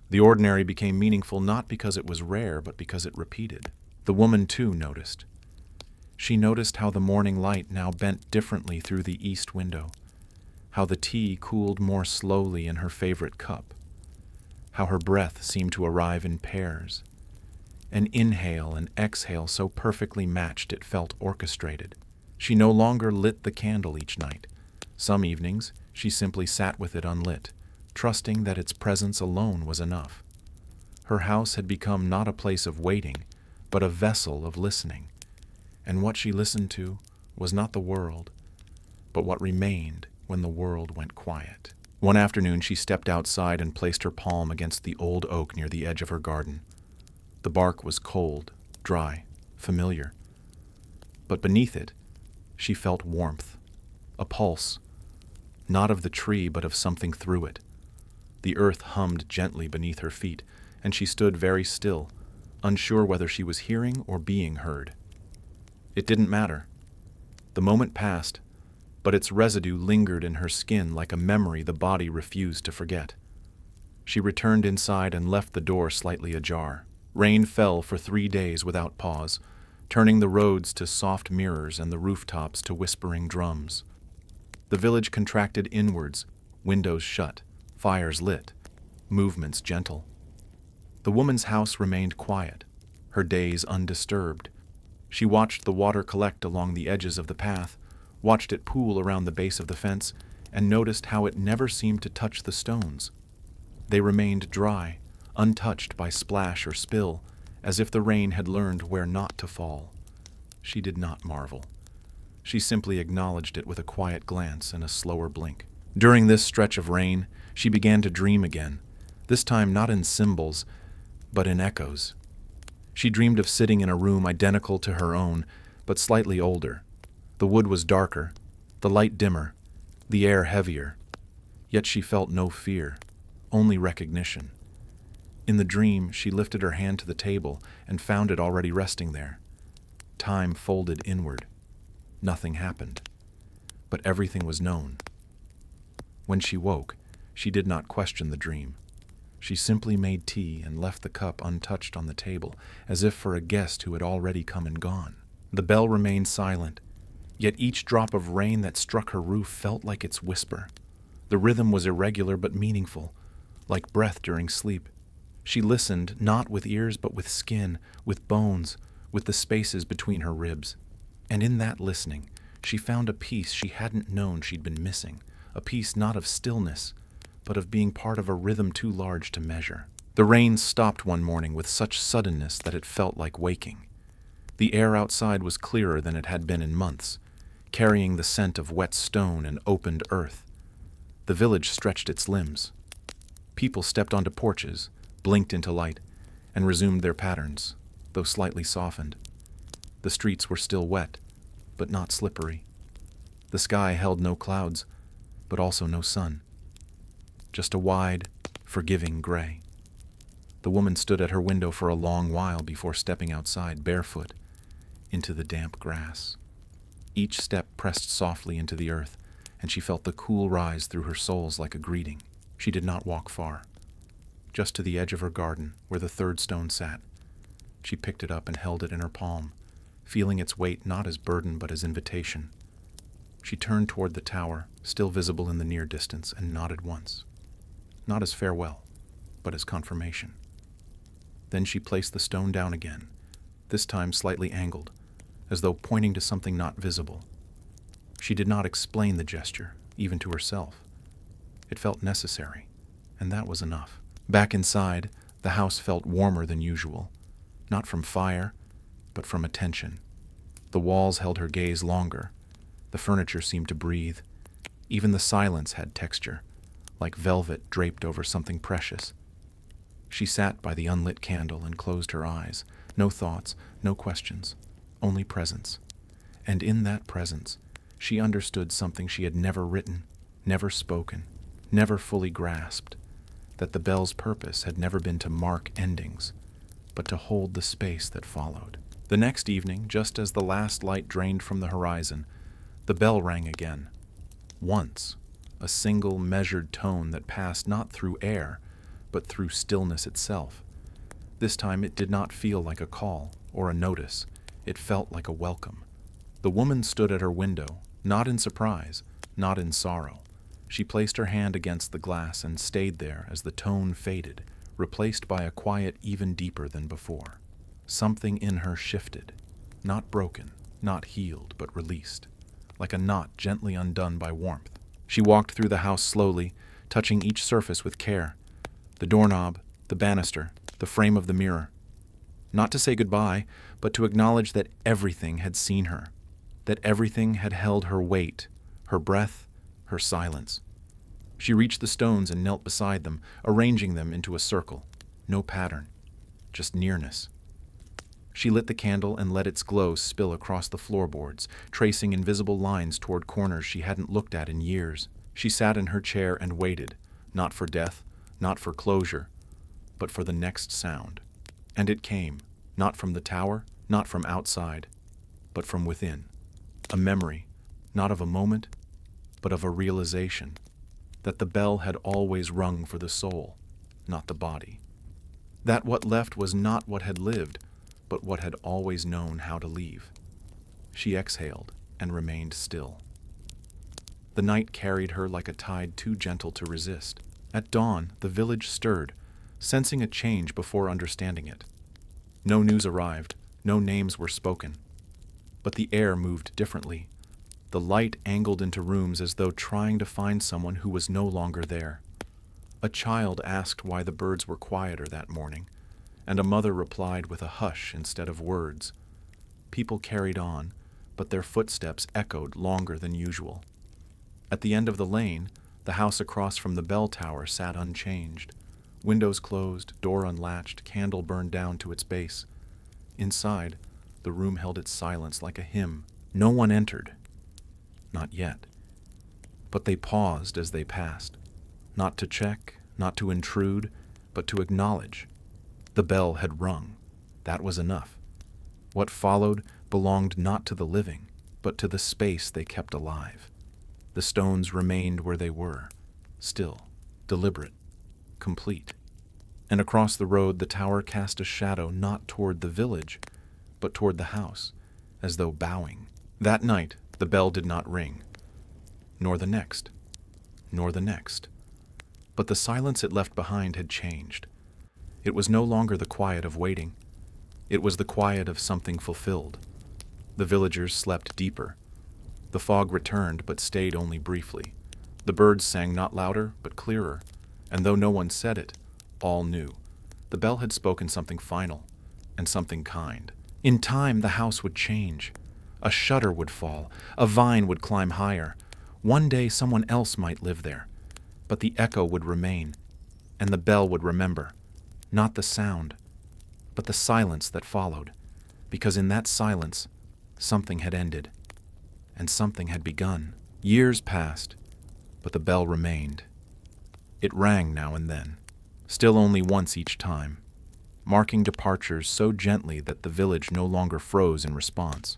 Speaker 1: The ordinary became meaningful not because it was rare, but because it repeated. The woman, too, noticed. She noticed how the morning light now bent differently through the east window, how the tea cooled more slowly in her favorite cup, how her breath seemed to arrive in pairs. An inhale and exhale so perfectly matched it felt orchestrated. She no longer lit the candle each night. Some evenings, she simply sat with it unlit, trusting that its presence alone was enough. Her house had become not a place of waiting, but a vessel of listening. And what she listened to was not the world, but what remained when the world went quiet. One afternoon, she stepped outside and placed her palm against the old oak near the edge of her garden. The bark was cold, dry, familiar. But beneath it, she felt warmth, a pulse, not of the tree but of something through it. The earth hummed gently beneath her feet, and she stood very still, unsure whether she was hearing or being heard. It didn't matter. The moment passed, but its residue lingered in her skin like a memory the body refused to forget. She returned inside and left the door slightly ajar. Rain fell for 3 days without pause, turning the roads to soft mirrors and the rooftops to whispering drums. The village contracted inwards, windows shut, fires lit, movements gentle. The woman's house remained quiet, her days undisturbed. She watched the water collect along the edges of the path, watched it pool around the base of the fence, and noticed how it never seemed to touch the stones. They remained dry, untouched by splash or spill, as if the rain had learned where not to fall. She did not marvel. She simply acknowledged it with a quiet glance and a slower blink. During this stretch of rain, she began to dream again, this time not in symbols, but in echoes. She dreamed of sitting in a room identical to her own, but slightly older. The wood was darker, the light dimmer, the air heavier. Yet she felt no fear, only recognition. In the dream, she lifted her hand to the table and found it already resting there. Time folded inward. Nothing happened, but everything was known. When she woke, she did not question the dream. She simply made tea and left the cup untouched on the table, as if for a guest who had already come and gone. The bell remained silent, yet each drop of rain that struck her roof felt like its whisper. The rhythm was irregular but meaningful, like breath during sleep. She listened, not with ears but with skin, with bones, with the spaces between her ribs. And in that listening, she found a peace she hadn't known she'd been missing, a peace not of stillness, but of being part of a rhythm too large to measure. The rain stopped one morning with such suddenness that it felt like waking. The air outside was clearer than it had been in months, carrying the scent of wet stone and opened earth. The village stretched its limbs. People stepped onto porches, blinked into light, and resumed their patterns, though slightly softened. The streets were still wet, but not slippery. The sky held no clouds, but also no sun. Just a wide, forgiving gray. The woman stood at her window for a long while before stepping outside, barefoot, into the damp grass. Each step pressed softly into the earth, and she felt the cool rise through her soles like a greeting. She did not walk far. Just to the edge of her garden, where the third stone sat. She picked it up and held it in her palm, feeling its weight not as burden but as invitation. She turned toward the tower, still visible in the near distance, and nodded once. Not as farewell, but as confirmation. Then she placed the stone down again, this time slightly angled, as though pointing to something not visible. She did not explain the gesture, even to herself. It felt necessary, and that was enough. Back inside, the house felt warmer than usual, not from fire, but from attention. The walls held her gaze longer. The furniture seemed to breathe. Even the silence had texture, like velvet draped over something precious. She sat by the unlit candle and closed her eyes. No thoughts, no questions, only presence. And in that presence, she understood something she had never written, never spoken, never fully grasped, that the bell's purpose had never been to mark endings, but to hold the space that followed. The next evening, just as the last light drained from the horizon, the bell rang again. Once, a single measured tone that passed not through air, but through stillness itself. This time it did not feel like a call or a notice. It felt like a welcome. The woman stood at her window, not in surprise, not in sorrow. She placed her hand against the glass and stayed there as the tone faded, replaced by a quiet even deeper than before. Something in her shifted, not broken, not healed, but released, like a knot gently undone by warmth. She walked through the house slowly, touching each surface with care. The doorknob, the banister, the frame of the mirror. Not to say goodbye, but to acknowledge that everything had seen her, that everything had held her weight, her breath, her silence. She reached the stones and knelt beside them, arranging them into a circle. No pattern, just nearness. She lit the candle and let its glow spill across the floorboards, tracing invisible lines toward corners she hadn't looked at in years. She sat in her chair and waited, not for death, not for closure, but for the next sound. And it came, not from the tower, not from outside, but from within. A memory, not of a moment, but of a realization, that the bell had always rung for the soul, not the body. That what left was not what had lived, but what had always known how to leave. She exhaled and remained still. The night carried her like a tide too gentle to resist. At dawn, the village stirred, sensing a change before understanding it. No news arrived, no names were spoken. But the air moved differently. The light angled into rooms as though trying to find someone who was no longer there. A child asked why the birds were quieter that morning, and a mother replied with a hush instead of words. People carried on, but their footsteps echoed longer than usual. At the end of the lane, the house across from the bell tower sat unchanged. Windows closed, door unlatched, candle burned down to its base. Inside, the room held its silence like a hymn. No one entered. Not yet. But they paused as they passed, not to check, not to intrude, but to acknowledge. The bell had rung. That was enough. What followed belonged not to the living, but to the space they kept alive. The stones remained where they were, still, deliberate, complete. And across the road the tower cast a shadow not toward the village, but toward the house, as though bowing. That night the bell did not ring, nor the next, nor the next. But the silence it left behind had changed. It was no longer the quiet of waiting. It was the quiet of something fulfilled. The villagers slept deeper. The fog returned, but stayed only briefly. The birds sang not louder, but clearer, and though no one said it, all knew. The bell had spoken something final, and something kind. In time, the house would change. A shutter would fall, a vine would climb higher. One day someone else might live there, but the echo would remain, and the bell would remember. Not the sound, but the silence that followed, because in that silence, something had ended, and something had begun. Years passed, but the bell remained. It rang now and then, still only once each time, marking departures so gently that the village no longer froze in response.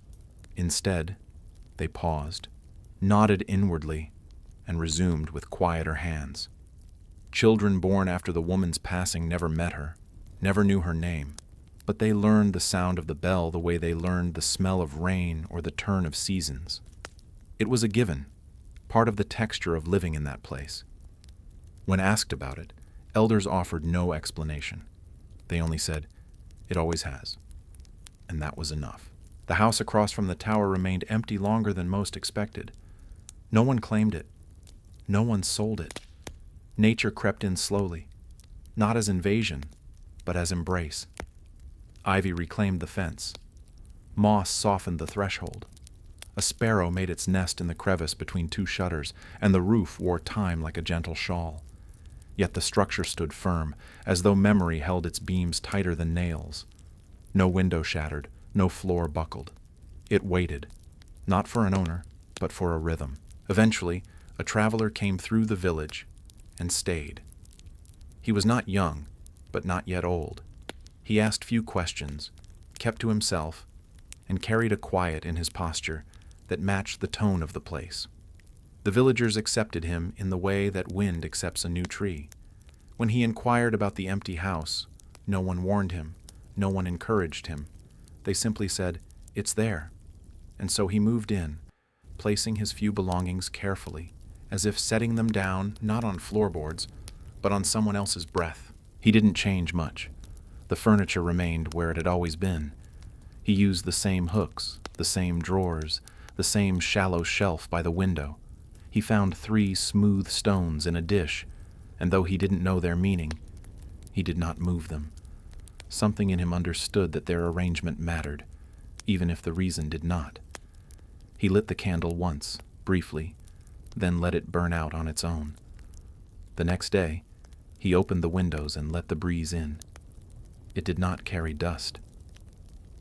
Speaker 1: Instead, they paused, nodded inwardly, and resumed with quieter hands. Children born after the woman's passing never met her, never knew her name, but they learned the sound of the bell the way they learned the smell of rain or the turn of seasons. It was a given, part of the texture of living in that place. When asked about it, elders offered no explanation. They only said, "It always has." And that was enough. The house across from the tower remained empty longer than most expected. No one claimed it. No one sold it. Nature crept in slowly, not as invasion, but as embrace. Ivy reclaimed the fence. Moss softened the threshold. A sparrow made its nest in the crevice between two shutters, and the roof wore time like a gentle shawl. Yet the structure stood firm, as though memory held its beams tighter than nails. No window shattered, no floor buckled. It waited, not for an owner, but for a rhythm. Eventually, a traveler came through the village and stayed. He was not young, but not yet old. He asked few questions, kept to himself, and carried a quiet in his posture that matched the tone of the place. The villagers accepted him in the way that wind accepts a new tree. When he inquired about the empty house, no one warned him, no one encouraged him. They simply said, "It's there." And so he moved in, placing his few belongings carefully, as if setting them down not on floorboards, but on someone else's breath. He didn't change much. The furniture remained where it had always been. He used the same hooks, the same drawers, the same shallow shelf by the window. He found 3 smooth stones in a dish, and though he didn't know their meaning, he did not move them. Something in him understood that their arrangement mattered, even if the reason did not. He lit the candle once, briefly, then let it burn out on its own. The next day, he opened the windows and let the breeze in. It did not carry dust,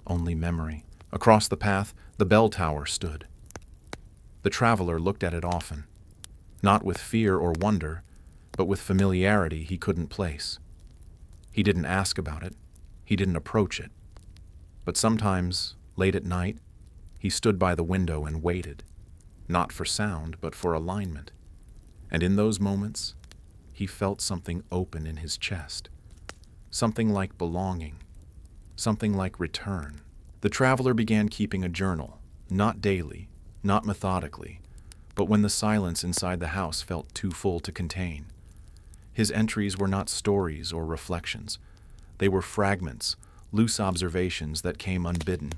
Speaker 1: only memory. Across the path, the bell tower stood. The traveler looked at it often, not with fear or wonder, but with familiarity he couldn't place. He didn't ask about it, he didn't approach it. But sometimes, late at night, he stood by the window and waited, not for sound, but for alignment. And in those moments, he felt something open in his chest, something like belonging, something like return. The traveler began keeping a journal, not daily, not methodically, but when the silence inside the house felt too full to contain. His entries were not stories or reflections. They were fragments, loose observations that came unbidden.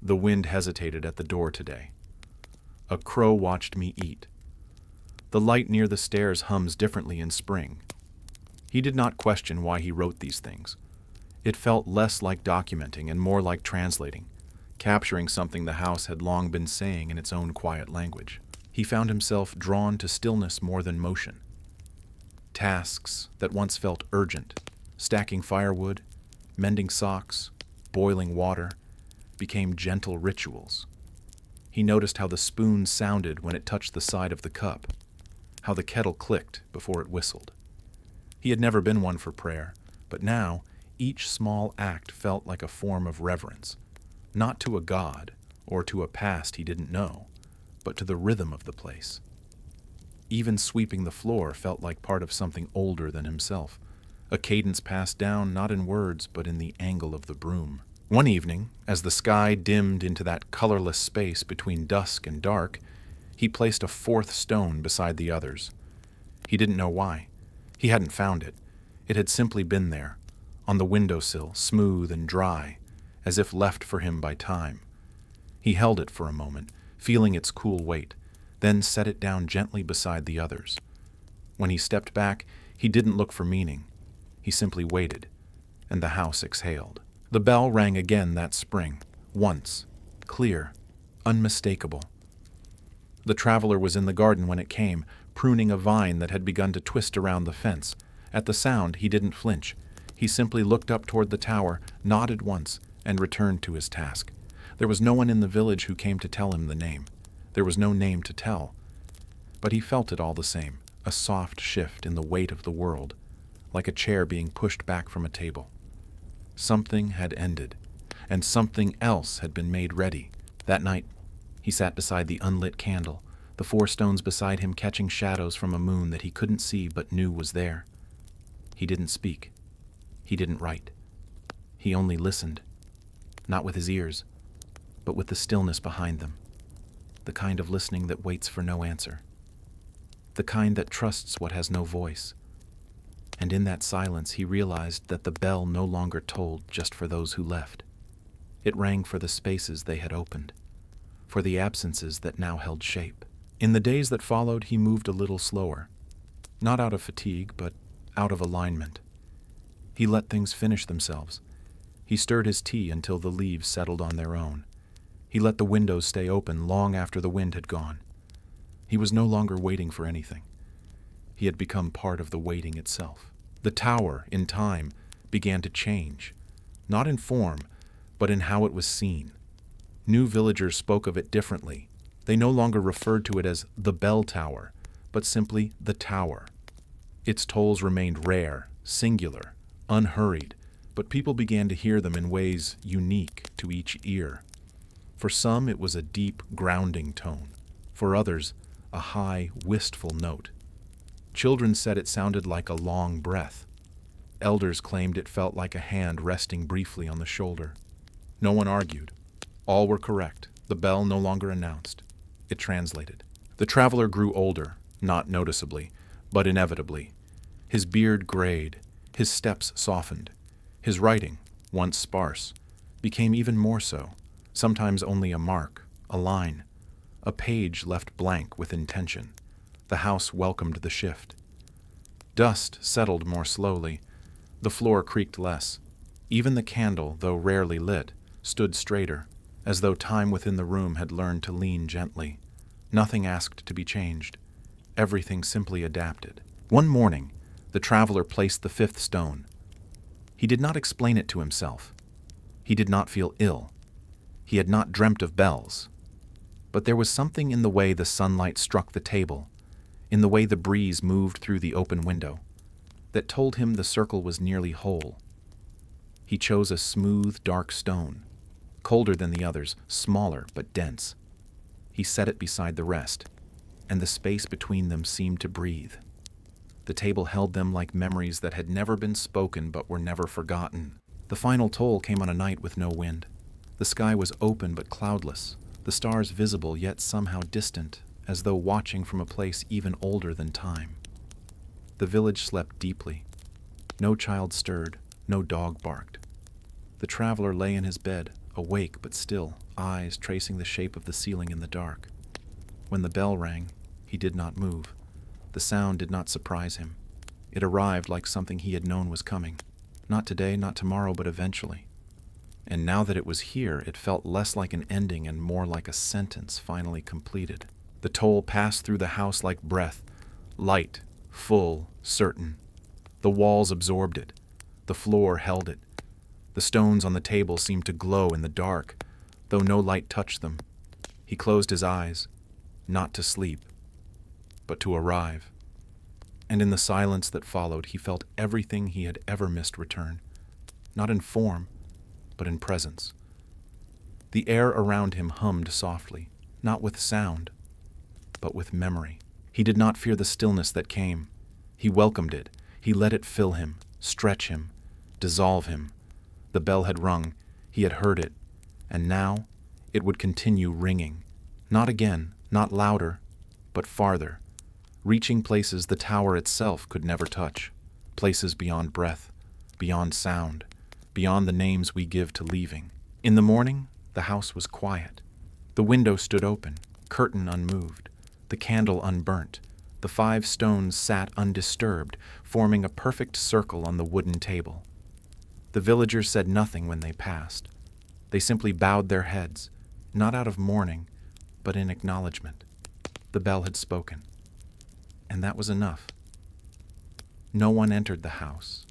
Speaker 1: The wind hesitated at the door today. A crow watched me eat. The light near the stairs hums differently in spring. He did not question why he wrote these things. It felt less like documenting and more like translating, capturing something the house had long been saying in its own quiet language. He found himself drawn to stillness more than motion. Tasks that once felt urgent, stacking firewood, mending socks, boiling water, became gentle rituals. He noticed how the spoon sounded when it touched the side of the cup, how the kettle clicked before it whistled. He had never been one for prayer, but now each small act felt like a form of reverence, not to a god or to a past he didn't know, but to the rhythm of the place. Even sweeping the floor felt like part of something older than himself, a cadence passed down not in words but in the angle of the broom. One evening, as the sky dimmed into that colorless space between dusk and dark, he placed a 4th stone beside the others. He didn't know why. He hadn't found it. It had simply been there, on the windowsill, smooth and dry, as if left for him by time. He held it for a moment, feeling its cool weight, then set it down gently beside the others. When he stepped back, he didn't look for meaning. He simply waited, and the house exhaled. The bell rang again that spring, once, clear, unmistakable. The traveler was in the garden when it came, pruning a vine that had begun to twist around the fence. At the sound, he didn't flinch. He simply looked up toward the tower, nodded once, and returned to his task. There was no one in the village who came to tell him the name. There was no name to tell. But he felt it all the same, a soft shift in the weight of the world, like a chair being pushed back from a table. Something had ended, and something else had been made ready. That night, he sat beside the unlit candle, the 4 stones beside him catching shadows from a moon that he couldn't see but knew was there. He didn't speak. He didn't write. He only listened, not with his ears, but with the stillness behind them, the kind of listening that waits for no answer, the kind that trusts what has no voice. And in that silence he realized that the bell no longer tolled just for those who left. It rang for the spaces they had opened, for the absences that now held shape. In the days that followed, he moved a little slower, not out of fatigue, but out of alignment. He let things finish themselves. He stirred his tea until the leaves settled on their own. He let the windows stay open long after the wind had gone. He was no longer waiting for anything. He had become part of the waiting itself. The tower, in time, began to change, not in form, but in how it was seen. New villagers spoke of it differently. They no longer referred to it as the bell tower, but simply the tower. Its tolls remained rare, singular, unhurried, but people began to hear them in ways unique to each ear. For some, it was a deep, grounding tone. For others, a high, wistful note. Children said it sounded like a long breath. Elders claimed it felt like a hand resting briefly on the shoulder. No one argued. All were correct. The bell no longer announced. It translated. The traveler grew older, not noticeably, but inevitably. His beard grayed, his steps softened. His writing, once sparse, became even more so, sometimes only a mark, a line, a page left blank with intention. The house welcomed the shift. Dust settled more slowly. The floor creaked less. Even the candle, though rarely lit, stood straighter, as though time within the room had learned to lean gently. Nothing asked to be changed. Everything simply adapted. One morning, the traveler placed the fifth stone. He did not explain it to himself. He did not feel ill. He had not dreamt of bells. But there was something in the way the sunlight struck the table, in the way the breeze moved through the open window, that told him the circle was nearly whole. He chose a smooth, dark stone, colder than the others, smaller but dense. He set it beside the rest, and the space between them seemed to breathe. The table held them like memories that had never been spoken but were never forgotten. The final toll came on a night with no wind. The sky was open but cloudless, the stars visible yet somehow distant, as though watching from a place even older than time. The village slept deeply. No child stirred, no dog barked. The traveler lay in his bed, awake but still, eyes tracing the shape of the ceiling in the dark. When the bell rang, he did not move. The sound did not surprise him. It arrived like something he had known was coming. Not today, not tomorrow, but eventually. And now that it was here, it felt less like an ending and more like a sentence finally completed. The toll passed through the house like breath, light, full, certain. The walls absorbed it. The floor held it. The stones on the table seemed to glow in the dark, though no light touched them. He closed his eyes, not to sleep, but to arrive. And in the silence that followed, he felt everything he had ever missed return, not in form, but in presence. The air around him hummed softly, not with sound, but with memory. He did not fear the stillness that came. He welcomed it. He let it fill him, stretch him, dissolve him. The bell had rung. He had heard it. And now it would continue ringing. Not again, not louder, but farther, reaching places the tower itself could never touch, places beyond breath, beyond sound, beyond the names we give to leaving. In the morning, the house was quiet. The window stood open, curtain unmoved, the candle unburnt. The 5 stones sat undisturbed, forming a perfect circle on the wooden table. The villagers said nothing when they passed. They simply bowed their heads, not out of mourning, but in acknowledgement. The bell had spoken, and that was enough. No one entered the house.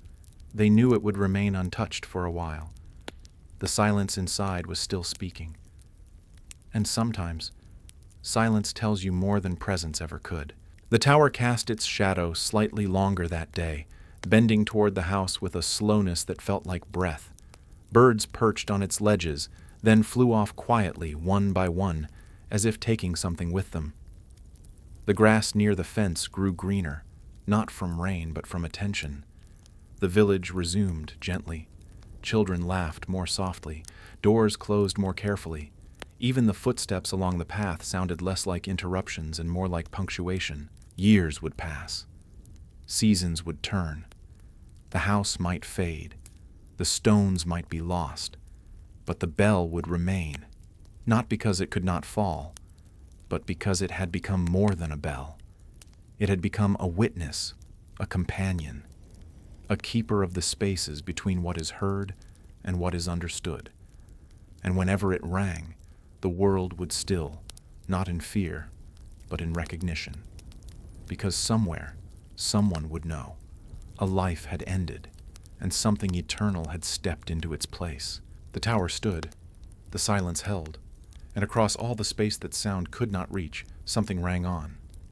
Speaker 1: They knew it would remain untouched for a while. The silence inside was still speaking. And sometimes, silence tells you more than presence ever could. The tower cast its shadow slightly longer that day, bending toward the house with a slowness that felt like breath. Birds perched on its ledges, then flew off quietly, one by one, as if taking something with them. The grass near the fence grew greener, not from rain but from attention. The village resumed gently. Children laughed more softly. Doors closed more carefully. Even the footsteps along the path sounded less like interruptions and more like punctuation. Years would pass. Seasons would turn. The house might fade. The stones might be lost. But the bell would remain, not because it could not fall, but because it had become more than a bell. It had become a witness, a companion, a keeper of the spaces between what is heard and what is understood. And whenever it rang, the world would still, not in fear, but in recognition. Because somewhere, someone would know. A life had ended, and something eternal had stepped into its place. The tower stood, the silence held, and across all the space that sound could not reach, something rang on.